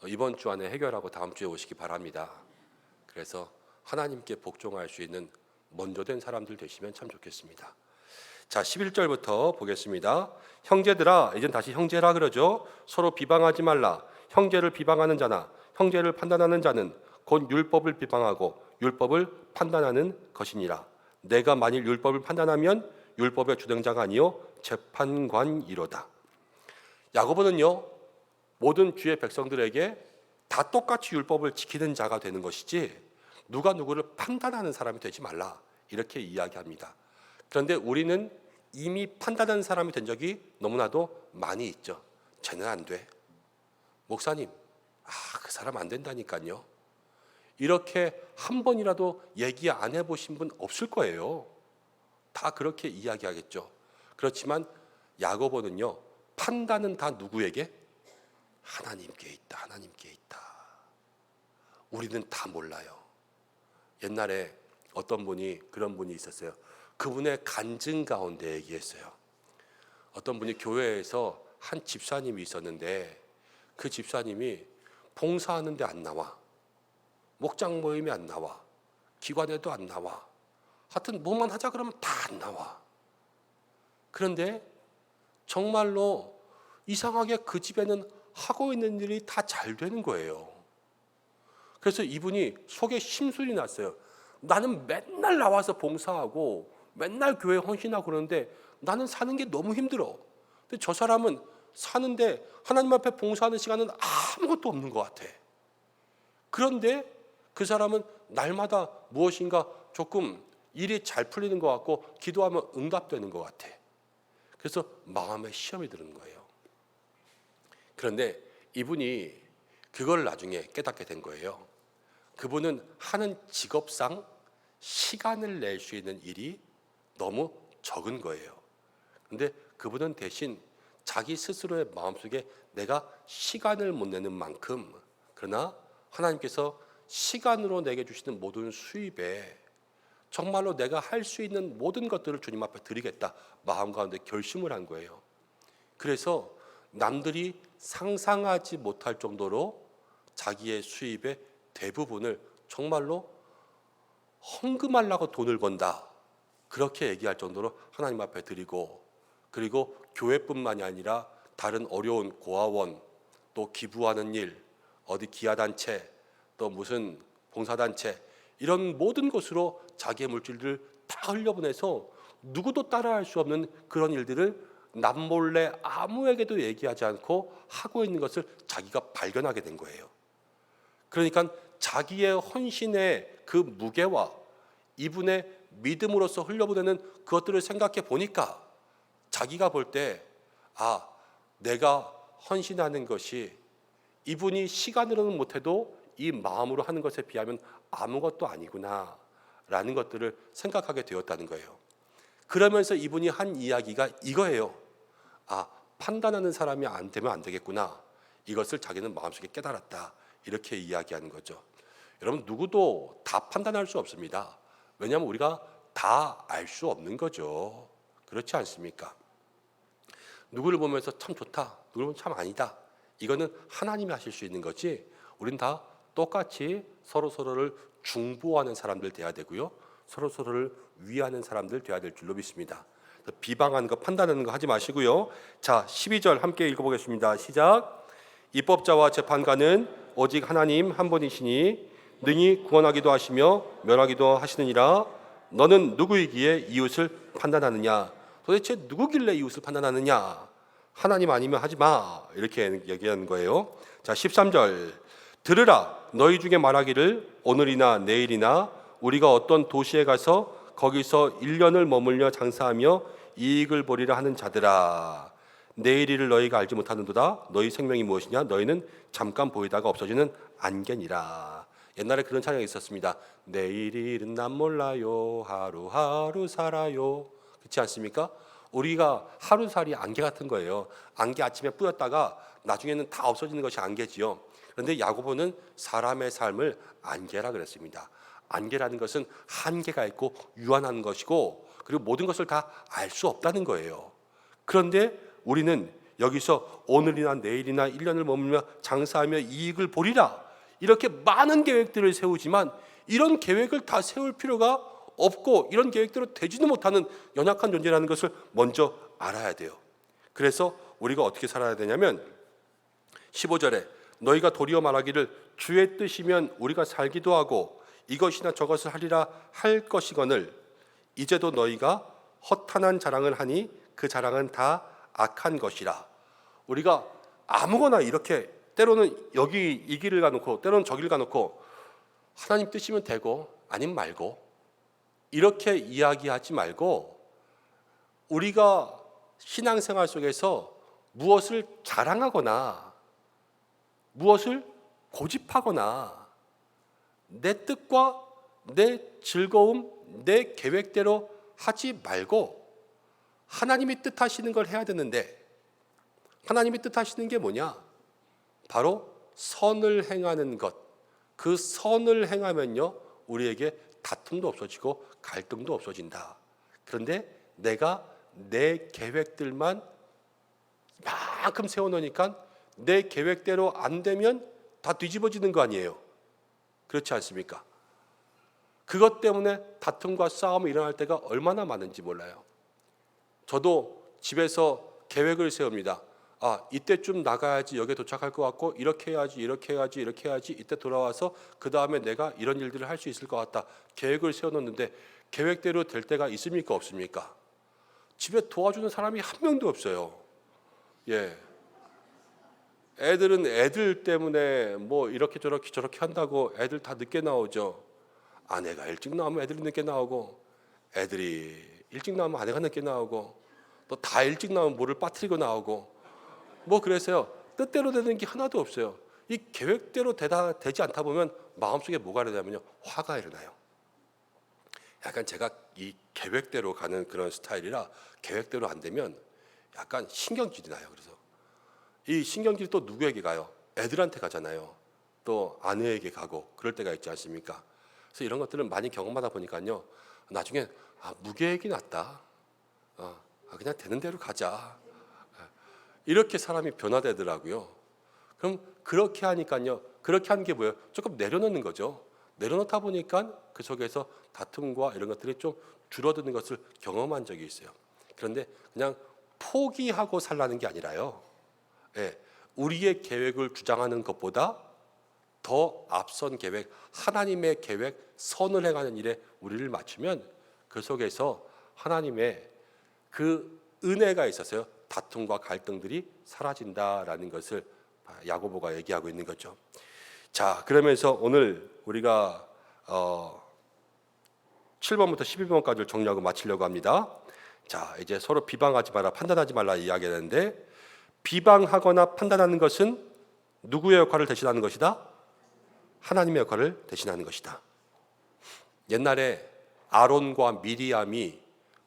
이번 주 안에 해결하고 다음 주에 오시기 바랍니다. 그래서 하나님께 복종할 수 있는 먼저 된 사람들 되시면 참 좋겠습니다. 자, 11절부터 보겠습니다. 형제들아, 이젠 다시 형제라 그러죠. 서로 비방하지 말라. 형제를 비방하는 자나 형제를 판단하는 자는 곧 율법을 비방하고 율법을 판단하는 것이니라. 내가 만일 율법을 판단하면 율법의 주정자가 아니요 재판관이로다. 야고보는요, 모든 주의 백성들에게 다 똑같이 율법을 지키는 자가 되는 것이지 누가 누구를 판단하는 사람이 되지 말라, 이렇게 이야기합니다. 그런데 우리는 이미 판단하는 사람이 된 적이 너무나도 많이 있죠. 쟤는 안 돼. 목사님, 그 사람 안 된다니까요. 이렇게 한 번이라도 얘기 안 해보신 분 없을 거예요. 다 그렇게 이야기하겠죠. 그렇지만 야고보는요, 판단은 다 누구에게? 하나님께 있다. 하나님께 있다. 우리는 다 몰라요. 옛날에 어떤 분이, 그런 분이 있었어요. 그분의 간증 가운데 얘기했어요. 어떤 분이 교회에서 한 집사님이 있었는데 그 집사님이 봉사하는데 안 나와, 목장 모임에 안 나와, 기관에도 안 나와, 하여튼 뭐만 하자 그러면 다 안 나와. 그런데 정말로 이상하게 그 집에는 하고 있는 일이 다 잘 되는 거예요. 그래서 이분이 속에 심술이 났어요. 나는 맨날 나와서 봉사하고 맨날 교회 헌신하고 그러는데 나는 사는 게 너무 힘들어. 근데 저 사람은 사는데 하나님 앞에 봉사하는 시간은 아무것도 없는 것 같아. 그런데 그 사람은 날마다 무엇인가 조금 일이 잘 풀리는 것 같고 기도하면 응답되는 것 같아. 그래서 마음에 시험이 드는 거예요. 그런데 이분이 그걸 나중에 깨닫게 된 거예요. 그분은 하는 직업상 시간을 낼 수 있는 일이 너무 적은 거예요. 근데 그분은 대신 자기 스스로의 마음속에 내가 시간을 못 내는 만큼, 그러나 하나님께서 시간으로 내게 주시는 모든 수입에 정말로 내가 할 수 있는 모든 것들을 주님 앞에 드리겠다 마음 가운데 결심을 한 거예요. 그래서 남들이 상상하지 못할 정도로 자기의 수입의 대부분을 정말로 헌금하려고 돈을 번다, 그렇게 얘기할 정도로 하나님 앞에 드리고, 그리고 교회뿐만이 아니라 다른 어려운 고아원, 또 기부하는 일, 어디 기아단체, 또 무슨 봉사단체, 이런 모든 곳으로 자기의 물질들을 다 흘려보내서 누구도 따라할 수 없는 그런 일들을 남몰래 아무에게도 얘기하지 않고 하고 있는 것을 자기가 발견하게 된 거예요. 그러니까 자기의 헌신의 그 무게와 이분의 믿음으로서 흘려보내는 그것들을 생각해 보니까 자기가 볼 때, 아, 내가 헌신하는 것이 이분이 시간으로는 못해도 이 마음으로 하는 것에 비하면 아무것도 아니구나 라는 것들을 생각하게 되었다는 거예요. 그러면서 이분이 한 이야기가 이거예요. 아, 판단하는 사람이 안 되면 안 되겠구나. 이것을 자기는 마음속에 깨달았다. 이렇게 이야기하는 거죠. 여러분, 누구도 다 판단할 수 없습니다. 왜냐하면 우리가 다 알 수 없는 거죠. 그렇지 않습니까? 누구를 보면서 참 좋다, 누구를 보면 참 아니다, 이거는 하나님이 하실 수 있는 거지, 우린 다 똑같이 서로서로를 중보하는 사람들 돼야 되고요, 서로서로를 위하는 사람들 돼야 될 줄로 믿습니다. 비방하는 거, 판단하는 거 하지 마시고요. 자, 12절 함께 읽어보겠습니다. 시작. 입법자와 재판관은 오직 하나님 한 분이시니 능히 구원하기도 하시며 멸하기도 하시느니라. 너는 누구이기에 이웃을 판단하느냐? 도대체 누구길래 이웃을 판단하느냐? 하나님 아니면 하지 마. 이렇게 얘기하는 거예요. 자, 13절. 들으라. 너희 중에 말하기를 오늘이나 내일이나 우리가 어떤 도시에 가서 거기서 1년을 머물며 장사하며 이익을 보리라 하는 자들아. 내일일을 너희가 알지 못하는도다. 너희 생명이 무엇이냐? 너희는 잠깐 보이다가 없어지는 안개니라. 옛날에 그런 찬양이 있었습니다. 내일일은 난 몰라요. 하루하루 살아요. 그렇지 않습니까? 우리가 하루살이 안개 같은 거예요. 안개 아침에 뿌렸다가 나중에는 다 없어지는 것이 안개지요. 그런데 야고보는 사람의 삶을 안개라 그랬습니다. 안개라는 것은 한계가 있고 유한한 것이고, 그리고 모든 것을 다 알 수 없다는 거예요. 그런데 우리는 여기서 오늘이나 내일이나 1년을 머물며 장사하며 이익을 보리라, 이렇게 많은 계획들을 세우지만 이런 계획을 다 세울 필요가 없고 이런 계획대로 되지도 못하는 연약한 존재라는 것을 먼저 알아야 돼요. 그래서 우리가 어떻게 살아야 되냐면 15절에 너희가 도리어 말하기를 주의 뜻이면 우리가 살기도 하고 이것이나 저것을 하리라 할 것이거늘 이제도 너희가 허탄한 자랑을 하니 그 자랑은 다 악한 것이라. 우리가 아무거나 이렇게 때로는 여기 이 길을 가놓고 때로는 저 길을 가놓고 하나님 뜻이면 되고 아니면 말고 이렇게 이야기하지 말고, 우리가 신앙생활 속에서 무엇을 자랑하거나 무엇을 고집하거나 내 뜻과 내 즐거움, 내 계획대로 하지 말고 하나님이 뜻하시는 걸 해야 되는데, 하나님이 뜻하시는 게 뭐냐? 바로 선을 행하는 것. 그 선을 행하면요, 우리에게 다툼도 없어지고 갈등도 없어진다. 그런데 내가 내 계획들만 만큼 세워놓으니까 내 계획대로 안 되면 다 뒤집어지는 거 아니에요. 그렇지 않습니까? 그것 때문에 다툼과 싸움이 일어날 때가 얼마나 많은지 몰라요. 저도 집에서 계획을 세웁니다. 아, 이때쯤 나가야지, 여기에 도착할 것 같고 이렇게 해야지, 이렇게 해야지, 이렇게 해야지, 이때 돌아와서 그 다음에 내가 이런 일들을 할 수 있을 것 같다. 계획을 세워놓는데 계획대로 될 때가 있습니까, 없습니까? 집에 도와주는 사람이 한 명도 없어요. 예, 애들은 애들 때문에 뭐 이렇게 저렇게 한다고 애들 다 늦게 나오죠. 아내가 일찍 나오면 애들이 늦게 나오고, 애들이 일찍 나오면 아내가 늦게 나오고, 또 다 일찍 나오면 뭐를 빠뜨리고 나오고, 뭐 그래서요. 뜻대로 되는 게 하나도 없어요. 이 계획대로 되지 않다 보면 마음속에 뭐가 일어나면요, 화가 일어나요. 약간 제가 이 계획대로 가는 그런 스타일이라 계획대로 안 되면 약간 신경질이 나요. 그래서 이 신경질이 또 누구에게 가요? 애들한테 가잖아요. 또 아내에게 가고 그럴 때가 있지 않습니까? 그래서 이런 것들은 많이 경험하다 보니까요, 나중에 무계획이 낫다. 그냥 되는 대로 가자. 이렇게 사람이 변화되더라고요. 그럼 그렇게 하니까요, 그렇게 하는 게 뭐예요? 조금 내려놓는 거죠. 내려놓다 보니까 그 속에서 다툼과 이런 것들이 좀 줄어드는 것을 경험한 적이 있어요. 그런데 그냥 포기하고 살라는 게 아니라요, 우리의 계획을 주장하는 것보다 더 앞선 계획, 하나님의 계획, 선을 행하는 일에 우리를 맞추면 그 속에서 하나님의 그 은혜가 있어서요, 다툼과 갈등들이 사라진다라는 것을 야고보가 얘기하고 있는 거죠. 자, 그러면서 오늘 우리가 7번부터 12번까지를 정리하고 마치려고 합니다. 자, 이제 서로 비방하지 마라, 판단하지 말라 이야기하는데, 비방하거나 판단하는 것은 누구의 역할을 대신하는 것이다? 하나님의 역할을 대신하는 것이다. 옛날에 아론과 미리암이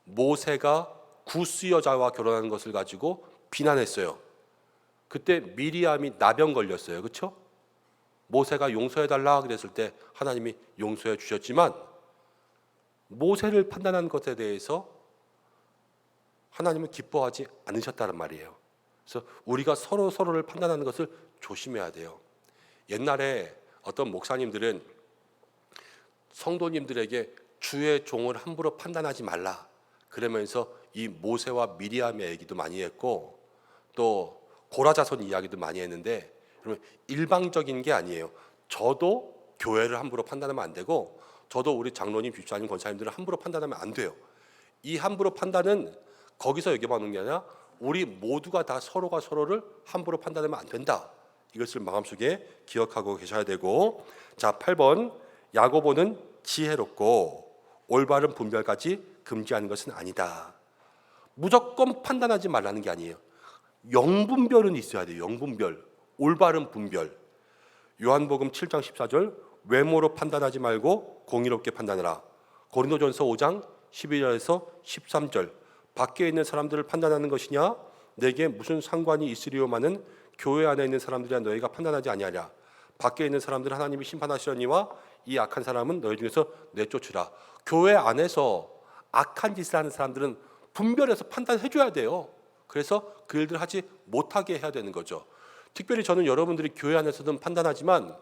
모세가 구스 여자와 결혼하는 것을 가지고 비난했어요. 그때 미리암이 나병 걸렸어요. 그렇죠? 모세가 용서해달라 그랬을 때 하나님이 용서해 주셨지만, 모세를 판단한 것에 대해서 하나님은 기뻐하지 않으셨다는 말이에요. 그래서 우리가 서로를 판단하는 것을 조심해야 돼요. 옛날에 어떤 목사님들은 성도님들에게 주의 종을 함부로 판단하지 말라 그러면서 이 모세와 미리암의 얘기도 많이 했고, 또 고라자손 이야기도 많이 했는데, 그러면 일방적인 게 아니에요. 저도 교회를 함부로 판단하면 안 되고, 저도 우리 장로님, 집사님, 권사님들을 함부로 판단하면 안 돼요. 이 함부로 판단은 거기서 얘기하는 게 아니라 우리 모두가 다 서로가 서로를 함부로 판단하면 안 된다. 이것을 마음속에 기억하고 계셔야 되고, 자, 8번, 야고보는 지혜롭고 올바른 분별까지 금지하는 것은 아니다. 무조건 판단하지 말라는 게 아니에요. 영분별은 있어야 돼요. 영분별, 올바른 분별. 요한복음 7장 14절, 외모로 판단하지 말고 공의롭게 판단하라. 고린도전서 5장 12절에서 13절, 밖에 있는 사람들을 판단하는 것이냐, 내게 무슨 상관이 있으리요마는 교회 안에 있는 사람들이야 너희가 판단하지 아니하랴. 밖에 있는 사람들은 하나님이 심판하시려니와 이 악한 사람은 너희 중에서 내쫓으라. 교회 안에서 악한 짓을 하는 사람들은 분별해서 판단해 줘야 돼요. 그래서 그 일들 하지 못하게 해야 되는 거죠. 특별히 저는 여러분들이 교회 안에서든 판단하지만,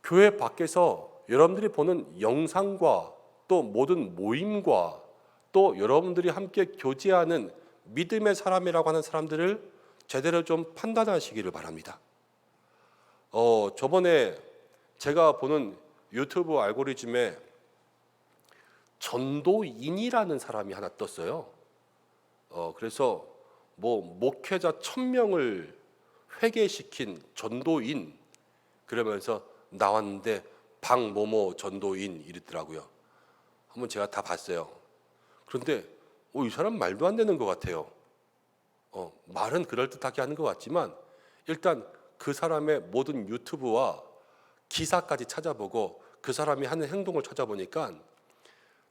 교회 밖에서 여러분들이 보는 영상과 또 모든 모임과 또 여러분들이 함께 교제하는 믿음의 사람이라고 하는 사람들을 제대로 좀 판단하시기를 바랍니다. 저번에 제가 보는 유튜브 알고리즘에 전도인이라는 사람이 하나 떴어요. 그래서 뭐 목회자 1000명을 회개시킨 전도인 그러면서 나왔는데 박모모 전도인 이랬더라고요. 한번 제가 다 봤어요. 그런데 이 사람 말도 안 되는 것 같아요. 말은 그럴듯하게 하는 것 같지만, 일단 그 사람의 모든 유튜브와 기사까지 찾아보고 그 사람이 하는 행동을 찾아보니까,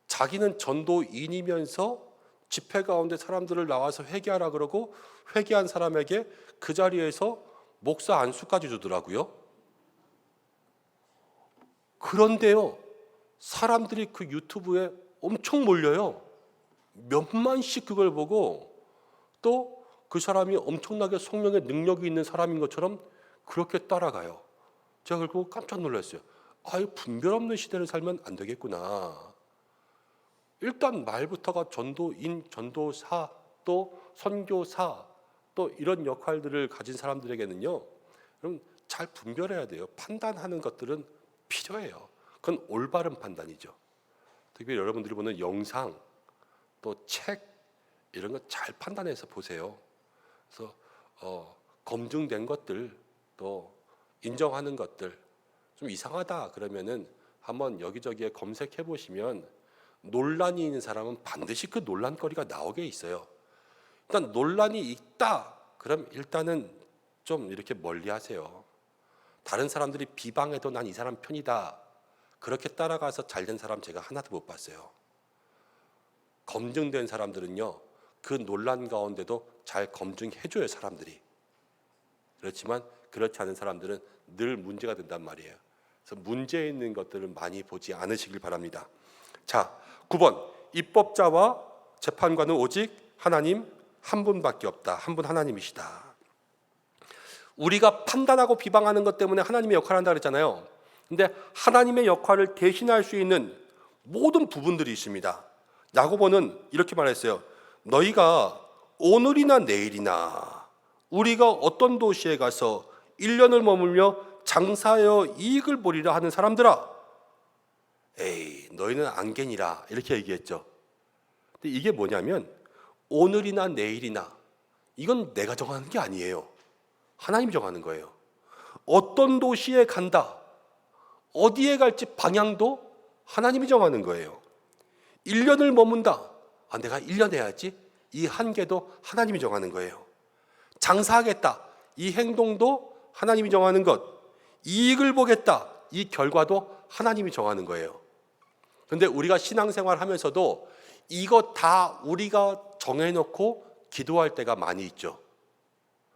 자기는 전도인이면서 집회 가운데 사람들을 나와서 회개하라 그러고 회개한 사람에게 그 자리에서 목사 안수까지 주더라고요. 그런데요, 사람들이 그 유튜브에 엄청 몰려요. 몇만씩 그걸 보고, 또 그 사람이 엄청나게 성령의 능력이 있는 사람인 것처럼 그렇게 따라가요. 제가 그걸 보고 깜짝 놀랐어요. 분별 없는 시대를 살면 안 되겠구나. 일단 말부터가 전도인, 전도사, 또 선교사, 또 이런 역할들을 가진 사람들에게는요, 그럼 잘 분별해야 돼요. 판단하는 것들은 필요해요. 그건 올바른 판단이죠. 특히 여러분들이 보는 영상, 또 책 이런 거 잘 판단해서 보세요. 그래서 검증된 것들, 또 인정하는 것들 좀 이상하다 그러면은 한번 여기저기에 검색해 보시면 논란이 있는 사람은 반드시 그 논란거리가 나오게 있어요. 일단 논란이 있다 그럼 일단은 좀 이렇게 멀리하세요. 다른 사람들이 비방해도 난 이 사람 편이다 그렇게 따라가서 잘된 사람 제가 하나도 못 봤어요. 검증된 사람들은요, 그 논란 가운데도 잘 검증해줘요, 사람들이. 그렇지만 그렇지 않은 사람들은 늘 문제가 된단 말이에요. 그래서 문제 있는 것들을 많이 보지 않으시길 바랍니다. 자, 9번. 입법자와 재판관은 오직 하나님 한 분밖에 없다. 한 분 하나님이시다. 우리가 판단하고 비방하는 것 때문에 하나님의 역할을 한다 그랬잖아요. 근데 하나님의 역할을 대신할 수 있는 모든 부분들이 있습니다. 야고보는 이렇게 말했어요. 너희가 오늘이나 내일이나 우리가 어떤 도시에 가서 1년을 머물며 장사하여 이익을 보리라 하는 사람들아, 에이 너희는 안개니라 이렇게 얘기했죠. 근데 이게 뭐냐면 오늘이나 내일이나 이건 내가 정하는 게 아니에요. 하나님이 정하는 거예요. 어떤 도시에 간다, 어디에 갈지 방향도 하나님이 정하는 거예요. 1년을 머문다, 내가 1년 해야지, 이 한계도 하나님이 정하는 거예요. 장사하겠다, 이 행동도 하나님이 정하는 것, 이익을 보겠다, 이 결과도 하나님이 정하는 거예요. 그런데 우리가 신앙생활 하면서도 이거 다 우리가 정해놓고 기도할 때가 많이 있죠.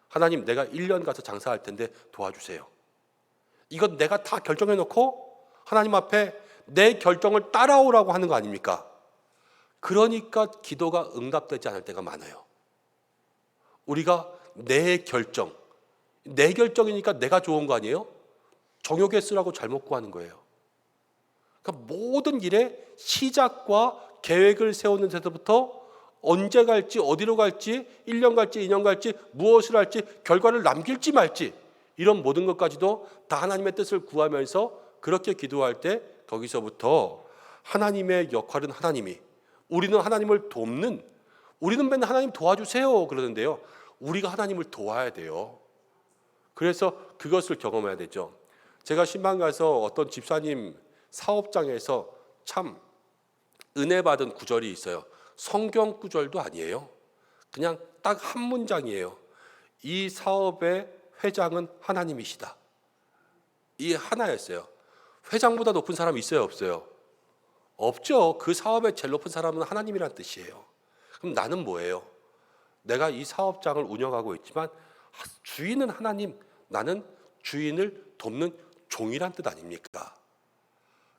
하나님, 내가 1년 가서 장사할 텐데 도와주세요. 이건 내가 다 결정해놓고 하나님 앞에 내 결정을 따라오라고 하는 거 아닙니까? 그러니까 기도가 응답되지 않을 때가 많아요. 우리가 내 결정이니까 내가 좋은 거 아니에요? 정욕에 쓰라고 잘못 구하는 거예요. 그러니까 모든 일의 시작과 계획을 세우는 데서부터 언제 갈지, 어디로 갈지, 1년 갈지, 2년 갈지, 무엇을 할지, 결과를 남길지 말지, 이런 모든 것까지도 다 하나님의 뜻을 구하면서 그렇게 기도할 때 거기서부터 하나님의 역할은 하나님이, 우리는 하나님을 돕는, 우리는 맨날 하나님 도와주세요 그러는데요, 우리가 하나님을 도와야 돼요. 그래서 그것을 경험해야 되죠. 제가 신방 가서 어떤 집사님 사업장에서 참 은혜 받은 구절이 있어요. 성경 구절도 아니에요. 그냥 딱 한 문장이에요. 이 사업의 회장은 하나님이시다. 이 하나였어요. 회장보다 높은 사람 있어요, 없어요? 없죠. 그 사업의 제일 높은 사람은 하나님이란 뜻이에요. 그럼 나는 뭐예요? 내가 이 사업장을 운영하고 있지만 주인은 하나님, 나는 주인을 돕는 종이란 뜻 아닙니까?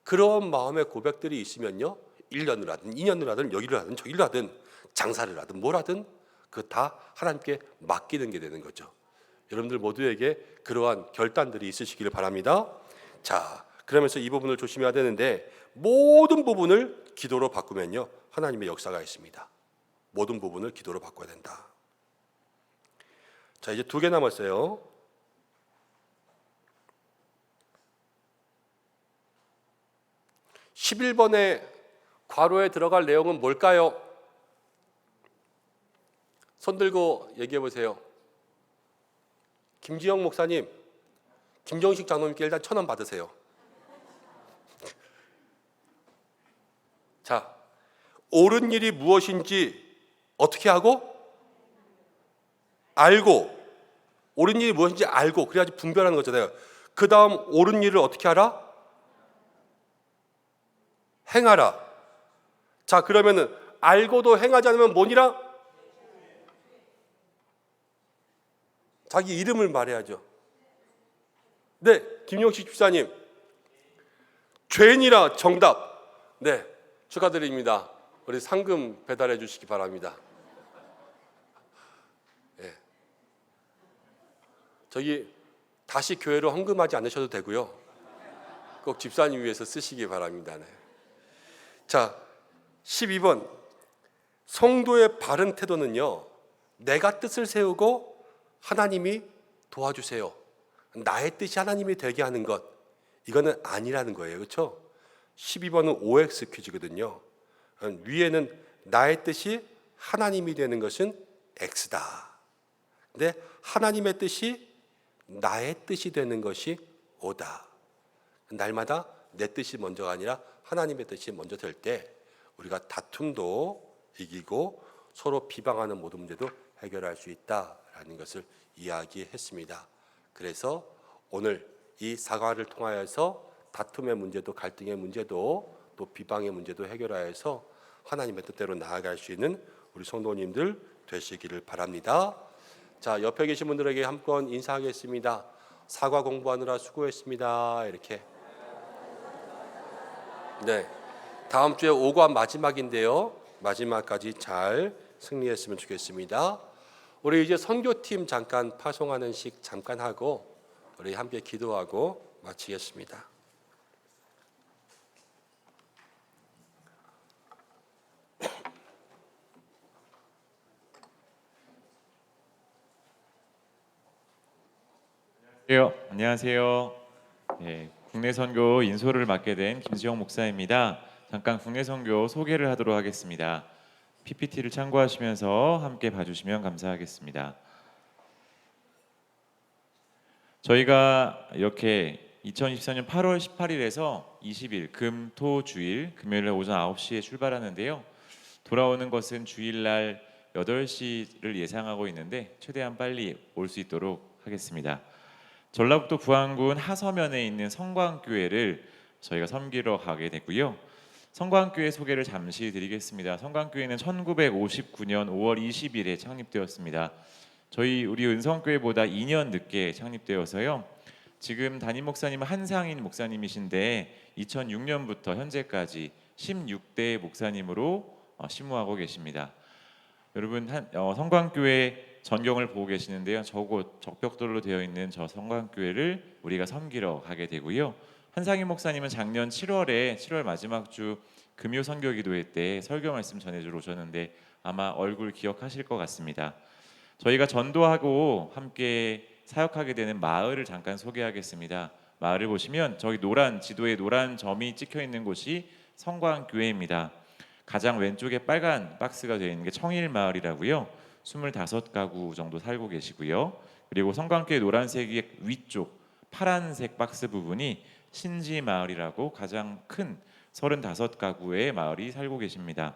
그런 마음의 고백들이 있으면요, 1년을 하든 2년을 하든 여기를 하든 저기를 하든 장사를 하든 뭘 하든 그 다 하나님께 맡기는 게 되는 거죠. 여러분들 모두에게 그러한 결단들이 있으시기를 바랍니다. 자, 그러면서 이 부분을 조심해야 되는데, 모든 부분을 기도로 바꾸면요, 하나님의 역사가 있습니다. 모든 부분을 기도로 바꿔야 된다. 자, 이제 2개 남았어요. (11번에) 괄호에 들어갈 내용은 뭘까요? 손 들고 얘기해 보세요. 김지영 목사님, 김정식 장로님께 일단 1,000원 받으세요. 자, 옳은 일이 무엇인지 어떻게 하고? 알고. 옳은 일이 무엇인지 알고, 그래야지 분별하는 거잖아요. 그 다음 옳은 일을 어떻게 하라? 행하라. 자, 그러면은 알고도 행하지 않으면 뭐니라? 자기 이름을 말해야죠. 네, 김용식 집사님, 죄인이라 정답. 네, 축하드립니다. 우리 상금 배달해 주시기 바랍니다. 네. 저기 다시 교회로 헌금하지 않으셔도 되고요, 꼭 집사님 위해서 쓰시기 바랍니다. 네. 자, 12번. 성도의 바른 태도는요, 내가 뜻을 세우고 하나님이 도와주세요, 나의 뜻이 하나님이 되게 하는 것, 이거는 아니라는 거예요. 그렇죠? 12번은 OX 퀴즈거든요. 위에는 나의 뜻이 하나님이 되는 것은 X다. 근데 하나님의 뜻이 나의 뜻이 되는 것이 오다. 날마다 내 뜻이 먼저가 아니라 하나님의 뜻이 먼저 될 때 우리가 다툼도 이기고 서로 비방하는 모든 문제도 해결할 수 있다라는 것을 이야기했습니다. 그래서 오늘 이 사과를 통하여서 다툼의 문제도 갈등의 문제도 또 비방의 문제도 해결하여서 하나님의 뜻대로 나아갈 수 있는 우리 성도님들 되시기를 바랍니다. 자, 옆에 계신 분들에게 한번 인사하겠습니다. 사과 공부하느라 수고했습니다. 이렇게. 네. 다음 주에 5관 마지막인데요. 마지막까지 잘 승리했으면 좋겠습니다. 우리 이제 선교팀 잠깐 파송하는 식 잠깐 하고 우리 함께 기도하고 마치겠습니다. 안녕하세요. 네, 국내 선교 인솔을 맡게 된 김수영 목사입니다. 잠깐 국내 선교 소개를 하도록 하겠습니다. PPT를 참고하시면서 함께 봐주시면 감사하겠습니다. 저희가 이렇게 2024년 8월 18일에서 20일 금, 토, 주일 금요일 오전 9시에 출발하는데요. 돌아오는 것은 주일날 8시를 예상하고 있는데 최대한 빨리 올 수 있도록 하겠습니다. 전라북도 부안군 하서면에 있는 성광교회를 저희가 섬기러 가게 되고요. 성광교회 소개를 잠시 드리겠습니다. 성광교회는 1959년 5월 20일에 창립되었습니다. 우리 은성교회보다 2년 늦게 창립되어서요. 지금 담임 목사님은 한상인 목사님이신데 2006년부터 현재까지 16대 목사님으로 심무하고 계십니다. 여러분 성광교회 전경을 보고 계시는데요. 저곳 적벽돌로 되어 있는 저 성광교회를 우리가 섬기러 가게 되고요. 한상인 목사님은 작년 7월 마지막 주 금요 선교 기도회 때 설교 말씀 전해주러 오셨는데 아마 얼굴 기억하실 것 같습니다. 저희가 전도하고 함께 사역하게 되는 마을을 잠깐 소개하겠습니다. 마을을 보시면 저기 지도에 노란 점이 찍혀 있는 곳이 성광교회입니다. 가장 왼쪽에 빨간 박스가 되어 있는 게 청일마을이라고요. 25가구 정도 살고 계시고요. 그리고 성광교회 노란색의 위쪽 파란색 박스 부분이 신지마을이라고 가장 큰 35가구의 마을이 살고 계십니다.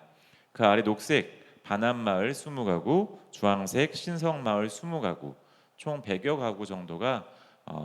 그 아래 녹색 반암마을 20가구, 주황색 신성마을 20가구, 총 100여 가구 정도가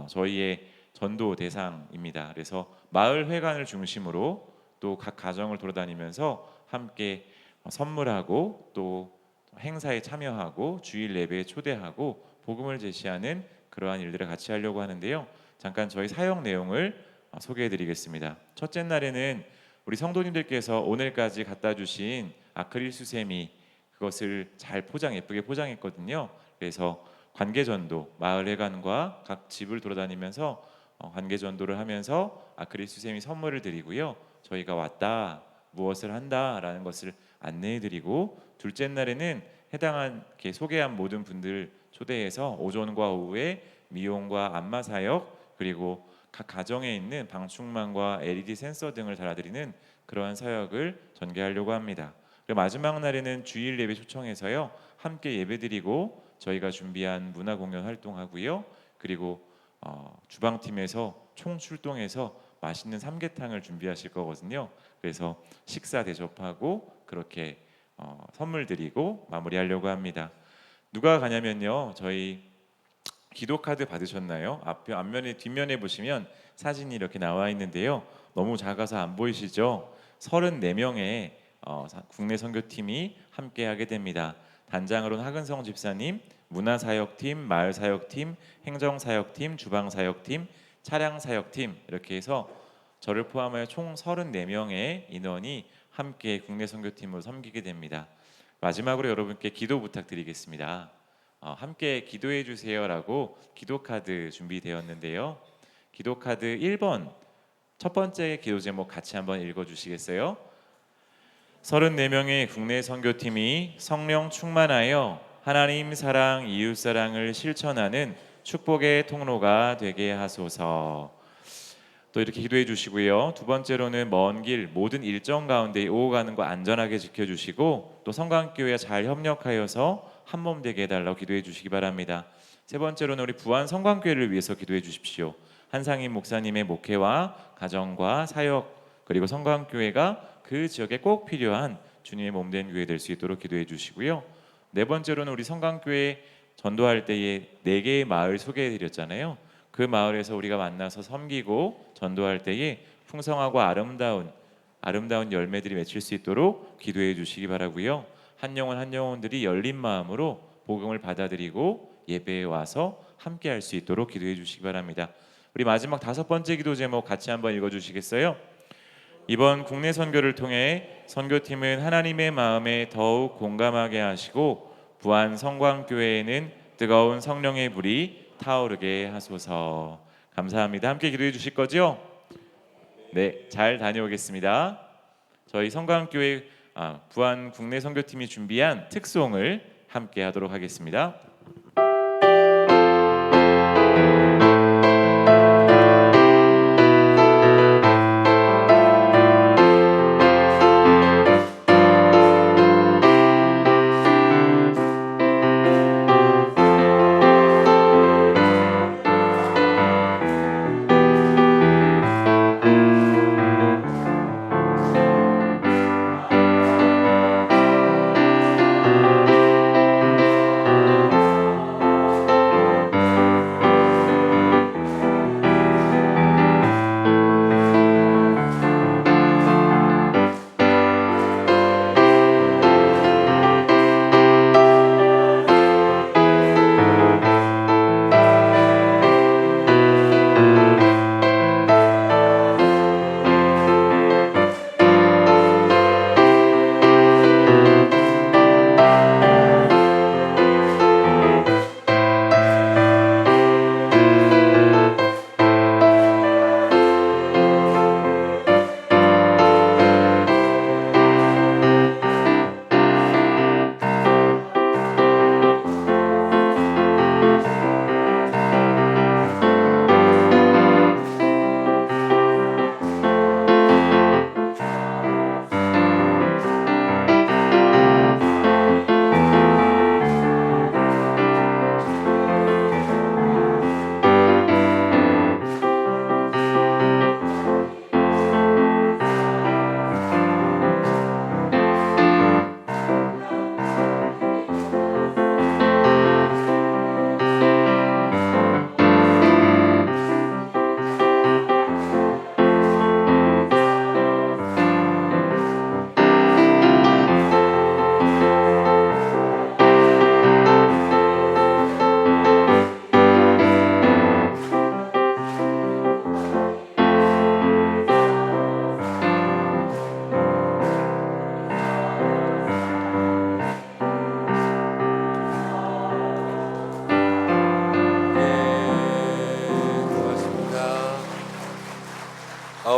저희의 전도 대상입니다. 그래서 마을 회관을 중심으로 또 각 가정을 돌아다니면서 함께 선물하고 또 행사에 참여하고 주일 예배에 초대하고 복음을 제시하는 그러한 일들을 같이 하려고 하는데요. 잠깐 저희 사역 내용을 소개해드리겠습니다. 첫째 날에는 우리 성도님들께서 오늘까지 갖다 주신 아크릴 수세미 그것을 잘 예쁘게 포장했거든요. 그래서 관계전도 마을 회관과 각 집을 돌아다니면서 관계전도를 하면서 아크릴 수세미 선물을 드리고요. 저희가 왔다 무엇을 한다라는 것을 안내해드리고 둘째 날에는 해당한 소개한 모든 분들 초대해서 오전과 오후에 미용과 안마 사역 그리고 각 가정에 있는 방충망과 LED 센서 등을 달아드리는 그러한 사역을 전개하려고 합니다. 그리고 마지막 날에는 주일 예배 초청해서요 함께 예배드리고 저희가 준비한 문화 공연 활동하고요. 그리고 주방팀에서 총 출동해서 맛있는 삼계탕을 준비하실 거거든요. 그래서 식사 대접하고 그렇게 선물 드리고 마무리하려고 합니다. 누가 가냐면요. 저희 기도 카드 받으셨나요? 앞면에 뒷면에 보시면 사진이 이렇게 나와 있는데요. 너무 작아서 안 보이시죠? 34명의 국내 선교팀이 함께 하게 됩니다. 단장으로는 하근성 집사님, 문화사역팀, 마을사역팀, 행정사역팀, 주방사역팀, 차량사역팀 이렇게 해서 저를 포함하여 총 34명의 인원이 함께 국내 선교팀으로 섬기게 됩니다. 마지막으로 여러분께 기도 부탁드리겠습니다. 함께 기도해 주세요라고 기도 카드 준비되었는데요. 기도 카드 1번 첫 번째 기도 제목 같이 한번 읽어 주시겠어요? 34명의 국내 선교팀이 성령 충만하여 하나님 사랑, 이웃 사랑을 실천하는 축복의 통로가 되게 하소서. 또 이렇게 기도해 주시고요. 두 번째로는 먼 길 모든 일정 가운데 오고 가는 거 안전하게 지켜주시고 또 성광교회와 잘 협력하여서 한몸 되게 해달라고 기도해 주시기 바랍니다. 세 번째로는 우리 부안 성광교회를 위해서 기도해 주십시오. 한상임 목사님의 목회와 가정과 사역 그리고 성광교회가 그 지역에 꼭 필요한 주님의 몸된 교회 될 수 있도록 기도해 주시고요. 네 번째로는 우리 성광교회 전도할 때에 4개의 마을 소개해 드렸잖아요. 그 마을에서 우리가 만나서 섬기고 전도할 때에 풍성하고 아름다운 열매들이 맺힐 수 있도록 기도해 주시기 바라고요. 한 영혼 한 영혼들이 열린 마음으로 복음을 받아들이고 예배에 와서 함께 할 수 있도록 기도해 주시기 바랍니다. 우리 마지막 5번째 기도 제목 같이 한번 읽어 주시겠어요? 이번 국내 선교를 통해 선교팀은 하나님의 마음에 더욱 공감하게 하시고 부안 성광교회에는 뜨거운 성령의 불이 타오르게 하소서. 감사합니다. 함께 기도해 주실 거죠? 네, 잘 다녀오겠습니다. 저희 성광교회 부안 국내 선교팀이 준비한 특송을 함께 하도록 하겠습니다.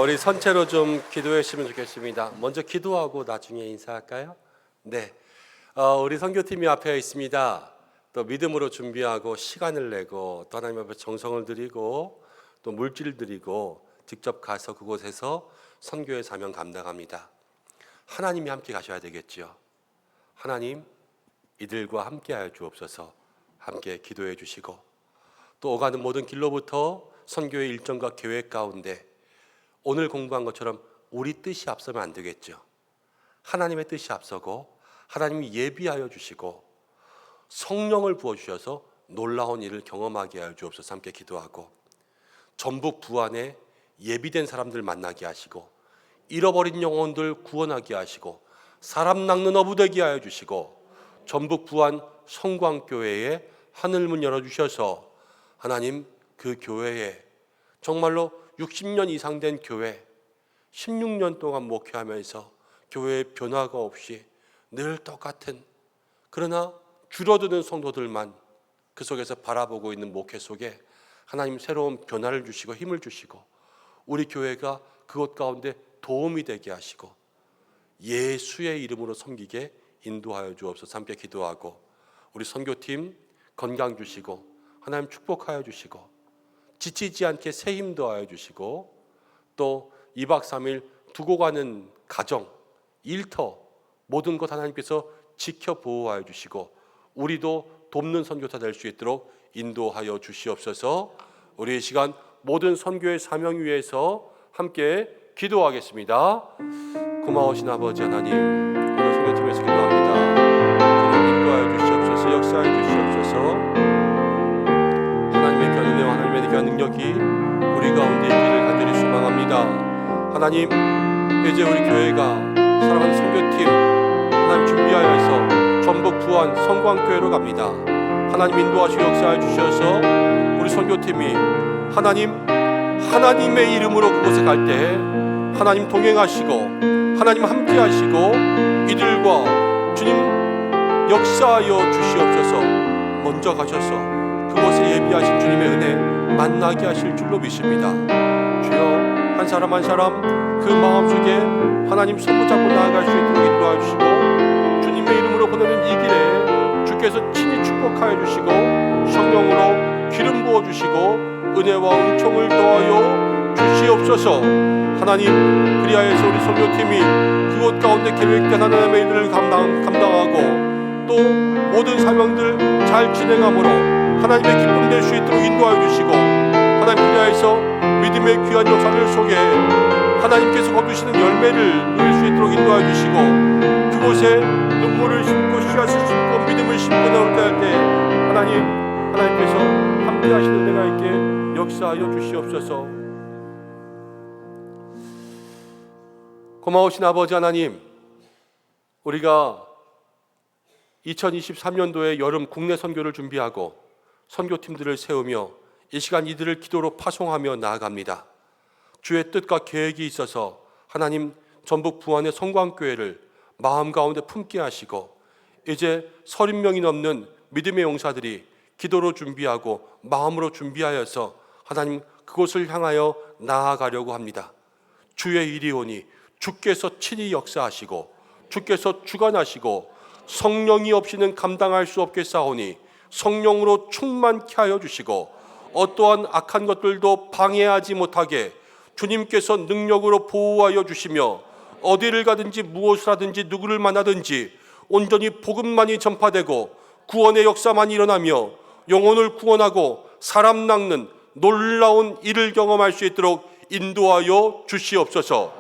우리 선체로 좀 기도해 주시면 좋겠습니다. 먼저 기도하고 나중에 인사할까요? 네, 우리 선교팀이 앞에 있습니다. 또 믿음으로 준비하고 시간을 내고 또 하나님 앞에 정성을 드리고 또 물질을 드리고 직접 가서 그곳에서 선교의 사명 감당합니다. 하나님이 함께 가셔야 되겠죠. 하나님, 이들과 함께하여 주옵소서. 함께 기도해 주시고 또 오가는 모든 길로부터 선교의 일정과 계획 가운데 오늘 공부한 것처럼 우리 뜻이 앞서면 안 되겠죠. 하나님의 뜻이 앞서고 하나님이 예비하여 주시고 성령을 부어주셔서 놀라운 일을 경험하게 하여 주옵소서. 함께 기도하고 전북 부안에 예비된 사람들 만나게 하시고 잃어버린 영혼들 구원하게 하시고 사람 낚는 어부 되게 하여 주시고 전북 부안 성광교회에 하늘문 열어주셔서 하나님 그 교회에 정말로 60년 이상 된 교회 16년 동안 목회하면서 교회의 변화가 없이 늘 똑같은 그러나 줄어드는 성도들만 그 속에서 바라보고 있는 목회 속에 하나님 새로운 변화를 주시고 힘을 주시고 우리 교회가 그것 가운데 도움이 되게 하시고 예수의 이름으로 섬기게 인도하여 주옵소서. 함께 기도하고 우리 선교팀 건강 주시고 하나님 축복하여 주시고 지치지 않게 새 힘 더하여 주시고 또 2박 3일 두고 가는 가정, 일터 모든 것 하나님께서 지켜 보호하여 주시고 우리도 돕는 선교사 될 수 있도록 인도하여 주시옵소서. 우리 이 시간 모든 선교의 사명 위해서 함께 기도하겠습니다. 고마우신 아버지 하나님, 오늘 선교팀에서 기도합니다. 주님 인도하여 주시옵소서. 역사해 주시옵소서. 하나님의 귀한 은혜와 하나님의 귀한 능력이 우리 가운데 있기를 간절히 소망합니다. 하나님, 이제 우리 교회가 사랑하는 선교팀 하나님 준비하여서 전북 부안 성광교회로 갑니다. 하나님 인도하시고 역사해 주셔서 우리 선교팀이 하나님의 이름으로 그곳에 갈 때 하나님 동행하시고 하나님 함께하시고 이들과 주님 역사하여 주시옵소서. 먼저 가셔서 그곳에 예비하신 주님의 은혜 만나게 하실 줄로 믿습니다. 주여, 한 사람 한 사람 그 마음속에 하나님 손붙잡고 나아갈 수 있도록 인도하여 주시고 주님의 이름으로 보내는 이 길에 주께서 친히 축복하여 주시고 성령으로 기름 부어 주시고 은혜와 은총을 더하여 주시옵소서. 하나님, 그리하여서 우리 선교팀이 그곳 가운데 계획된 하나님의 일들을 감당하고 또 모든 사명들 잘 진행함으로 하나님의 기쁨 될 수 있도록 인도하여 주시고 하나님, 그리하여서 믿음의 귀한 역사를 속에 하나님께서 거두시는 열매를 누릴 수 있도록 인도하여 주시고 그곳에 눈물을 심고 씨앗을 심고 믿음을 심고 나올 때 할 때 하나님께서 함께 하시는 은혜가 있게 역사하여 주시옵소서. 고마우신 아버지 하나님, 우리가 2023년도에 여름 국내 선교를 준비하고 선교팀들을 세우며 이 시간 이들을 기도로 파송하며 나아갑니다. 주의 뜻과 계획이 있어서 하나님 전북 부안의 성광교회를 마음 가운데 품게 하시고 이제 30명이 넘는 믿음의 용사들이 기도로 준비하고 마음으로 준비하여서 하나님 그곳을 향하여 나아가려고 합니다. 주의 일이 오니 주께서 친히 역사하시고 주께서 주관하시고 성령이 없이는 감당할 수 없겠사오니 성령으로 충만케 하여 주시고 어떠한 악한 것들도 방해하지 못하게 주님께서 능력으로 보호하여 주시며 어디를 가든지 무엇을 하든지 누구를 만나든지 온전히 복음만이 전파되고 구원의 역사만 일어나며 영혼을 구원하고 사람 낚는 놀라운 일을 경험할 수 있도록 인도하여 주시옵소서.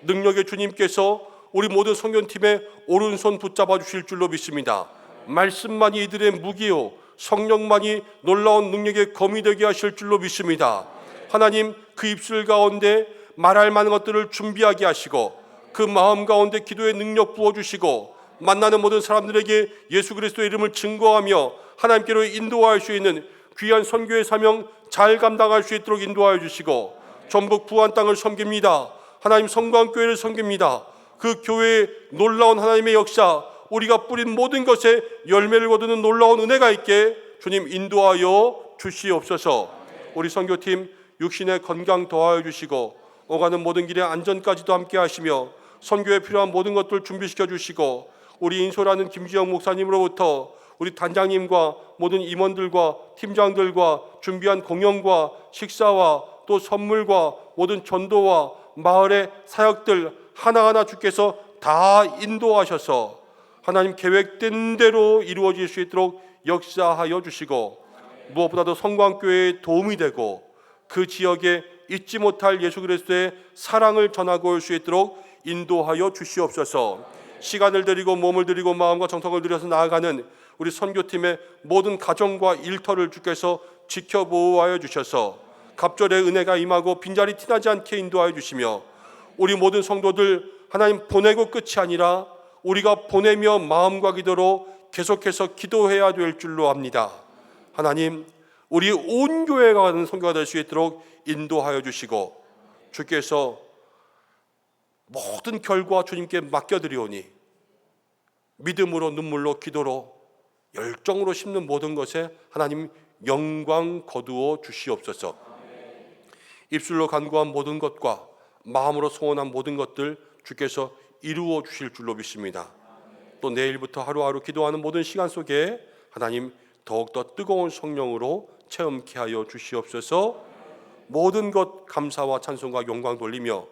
능력의 주님께서 우리 모든 성견팀의 오른손 붙잡아 주실 줄로 믿습니다. 말씀만이 이들의 무기요 성령만이 놀라운 능력의 검이 되게 하실 줄로 믿습니다. 하나님, 그 입술 가운데 말할 만한 것들을 준비하게 하시고 그 마음 가운데 기도의 능력 부어주시고 만나는 모든 사람들에게 예수 그리스도의 이름을 증거하며 하나님께로 인도할 수 있는 귀한 선교의 사명 잘 감당할 수 있도록 인도하여 주시고 전북 부안 땅을 섬깁니다. 하나님 성광교회를 섬깁니다. 그 교회의 놀라운 하나님의 역사, 우리가 뿌린 모든 것에 열매를 거두는 놀라운 은혜가 있게 주님 인도하여 주시옵소서. 우리 선교팀 육신의 건강 더하여 주시고 오가는 모든 길의 안전까지도 함께 하시며 선교에 필요한 모든 것들 준비시켜 주시고 우리 인솔하는 김지영 목사님으로부터 우리 단장님과 모든 임원들과 팀장들과 준비한 공연과 식사와 또 선물과 모든 전도와 마을의 사역들 하나하나 주께서 다 인도하셔서 하나님 계획된 대로 이루어질 수 있도록 역사하여 주시고 무엇보다도 성광교회에 도움이 되고 그 지역에 잊지 못할 예수 그리스도의 사랑을 전하고 올 수 있도록 인도하여 주시옵소서. 시간을 들이고 몸을 들이고 마음과 정성을 들여서 나아가는 우리 선교팀의 모든 가정과 일터를 주께서 지켜보호하여 주셔서 갑절의 은혜가 임하고 빈자리 티나지 않게 인도하여 주시며 우리 모든 성도들 하나님 보내고 끝이 아니라 우리가 보내며 마음과 기도로 계속해서 기도해야 될 줄로 압니다. 하나님, 우리 온 교회가 가는 선교가 될 수 있도록 인도하여 주시고 주께서 모든 결과 주님께 맡겨드리오니 믿음으로 눈물로 기도로 열정으로 심는 모든 것에 하나님 영광 거두어 주시옵소서. 입술로 간구한 모든 것과 마음으로 소원한 모든 것들 주께서 이루어 주실 줄로 믿습니다. 또 내일부터 하루하루 기도하는 모든 시간 속에 하나님 더욱더 뜨거운 성령으로 체험케 하여 주시옵소서. 모든 것 감사와 찬송과 영광 돌리며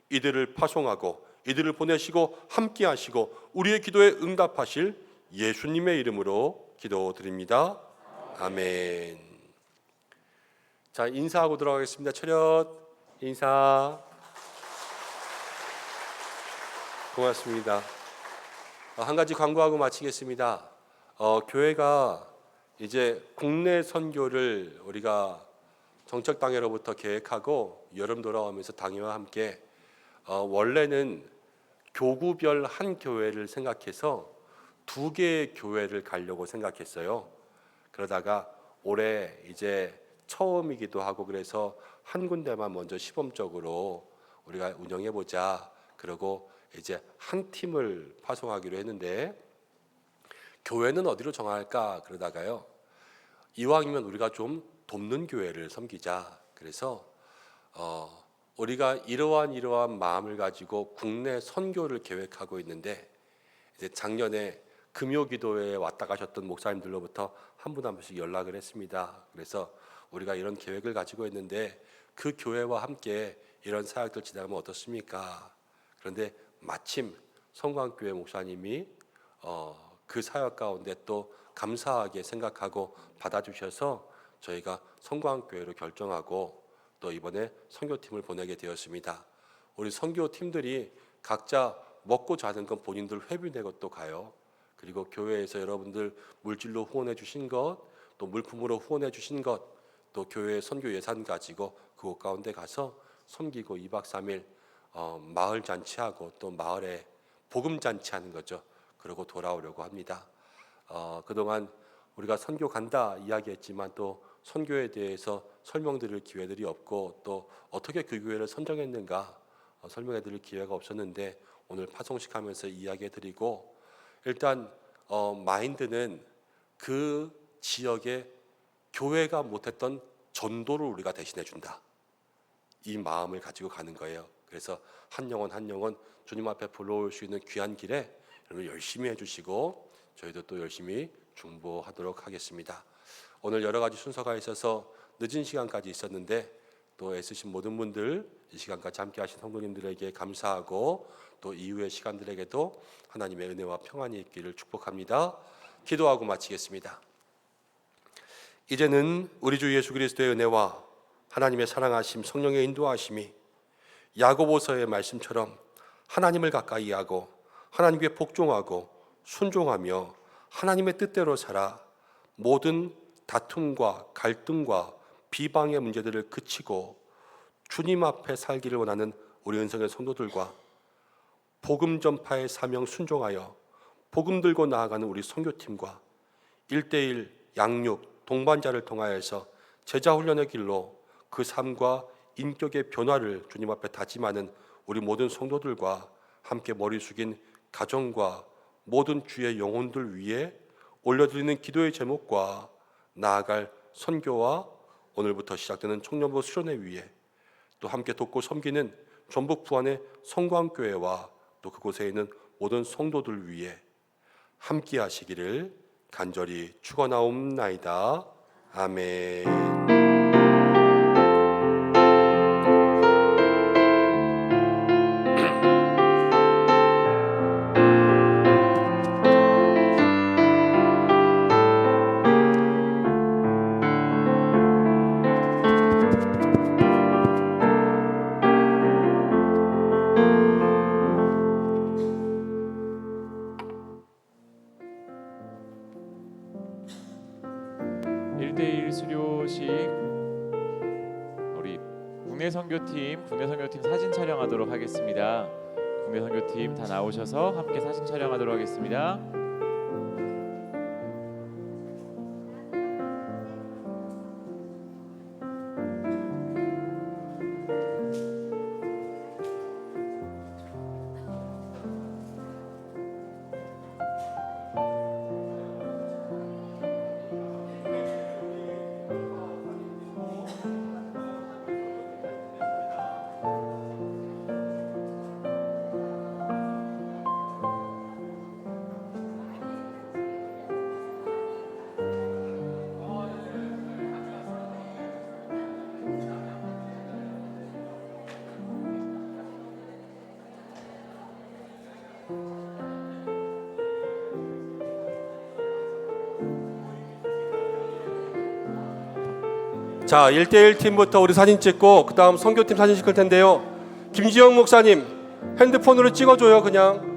이들을 파송하고 이들을 보내시고 함께 하시고 우리의 기도에 응답하실 예수님의 이름으로 기도드립니다. 아멘. 자, 인사하고 들어가겠습니다. 차렷 인사. 고맙습니다. 한 가지 광고하고 마치겠습니다. 교회가 이제 국내 선교를 우리가 정책 당회로부터 계획하고 여름 돌아오면서 당회와 함께 원래는 교구별 한 교회를 생각해서 2개의 교회를 가려고 생각했어요. 그러다가 올해 이제 처음이기도 하고 그래서 한 군데만 먼저 시범적으로 우리가 운영해 보자. 그러고 이제 한 팀을 파송하기로 했는데 교회는 어디로 정할까 그러다가요. 이왕이면 우리가 좀 돕는 교회를 섬기자. 그래서 우리가 이러한 마음을 가지고 국내 선교를 계획하고 있는데 이제 작년에 금요기도회에 왔다 가셨던 목사님들로부터 한 분 한 분씩 연락을 했습니다. 그래서 우리가 이런 계획을 가지고 있는데 그 교회와 함께 이런 사역들 진행하면 어떻습니까? 그런데 마침 성광교회 목사님이 그 사역 가운데 또 감사하게 생각하고 받아주셔서 저희가 성광교회로 결정하고 또 이번에 선교팀을 보내게 되었습니다. 우리 선교팀들이 각자 먹고 자는 건 본인들 회비 내고 또 가요. 그리고 교회에서 여러분들 물질로 후원해 주신 것, 또 물품으로 후원해 주신 것, 또 교회 선교 예산 가지고 그곳 가운데 가서 섬기고 2박 3일 마을 잔치하고 또 마을에 복음 잔치하는 거죠. 그러고 돌아오려고 합니다. 그동안 우리가 선교 간다 이야기했지만 또 선교에 대해서 설명드릴 기회들이 없고 또 어떻게 그 교회를 선정했는가 설명해드릴 기회가 없었는데 오늘 파송식 하면서 이야기해드리고 일단 마인드는 그 지역에 교회가 못했던 전도를 우리가 대신해 준다. 이 마음을 가지고 가는 거예요. 그래서 한 영혼 한 영혼 주님 앞에 불러올 수 있는 귀한 길에 여러분 열심히 해주시고 저희도 또 열심히 중보하도록 하겠습니다. 오늘 여러 가지 순서가 있어서 늦은 시간까지 있었는데 또 애쓰신 모든 분들 이 시간까지 함께 하신 성도님들에게 감사하고 또 이후의 시간들에게도 하나님의 은혜와 평안이 있기를 축복합니다. 기도하고 마치겠습니다. 이제는 우리 주 예수 그리스도의 은혜와 하나님의 사랑하심 성령의 인도하심이 야고보서의 말씀처럼 하나님을 가까이 하고 하나님께 복종하고 순종하며 하나님의 뜻대로 살아 모든 다툼과 갈등과 비방의 문제들을 그치고 주님 앞에 살기를 원하는 우리 은성의 성도들과 복음 전파의 사명 순종하여 복음 들고 나아가는 우리 선교팀과 1:1 양육 동반자를 통하여서 제자 훈련의 길로 그 삶과 인격의 변화를 주님 앞에 다짐하는 우리 모든 성도들과 함께 머리 숙인 가정과 모든 주의 영혼들 위해 올려드리는 기도의 제목과 나아갈 선교와 오늘부터 시작되는 청년부 수련회 위에 또 함께 돕고 섬기는 전북 부안의 성광교회와 또 그곳에 있는 모든 성도들 위해 함께 하시기를 간절히 축원하옵나이다. 아멘. 1:1 수료식 우리 국내 선교팀 사진 촬영하도록 하겠습니다. 국내 선교팀 다 나오셔서 함께 사진 촬영하도록 하겠습니다. 자, 1대1 팀부터 우리 사진 찍고 그다음 선교팀 사진 찍을 텐데요. 김지영 목사님 핸드폰으로 찍어줘요. 그냥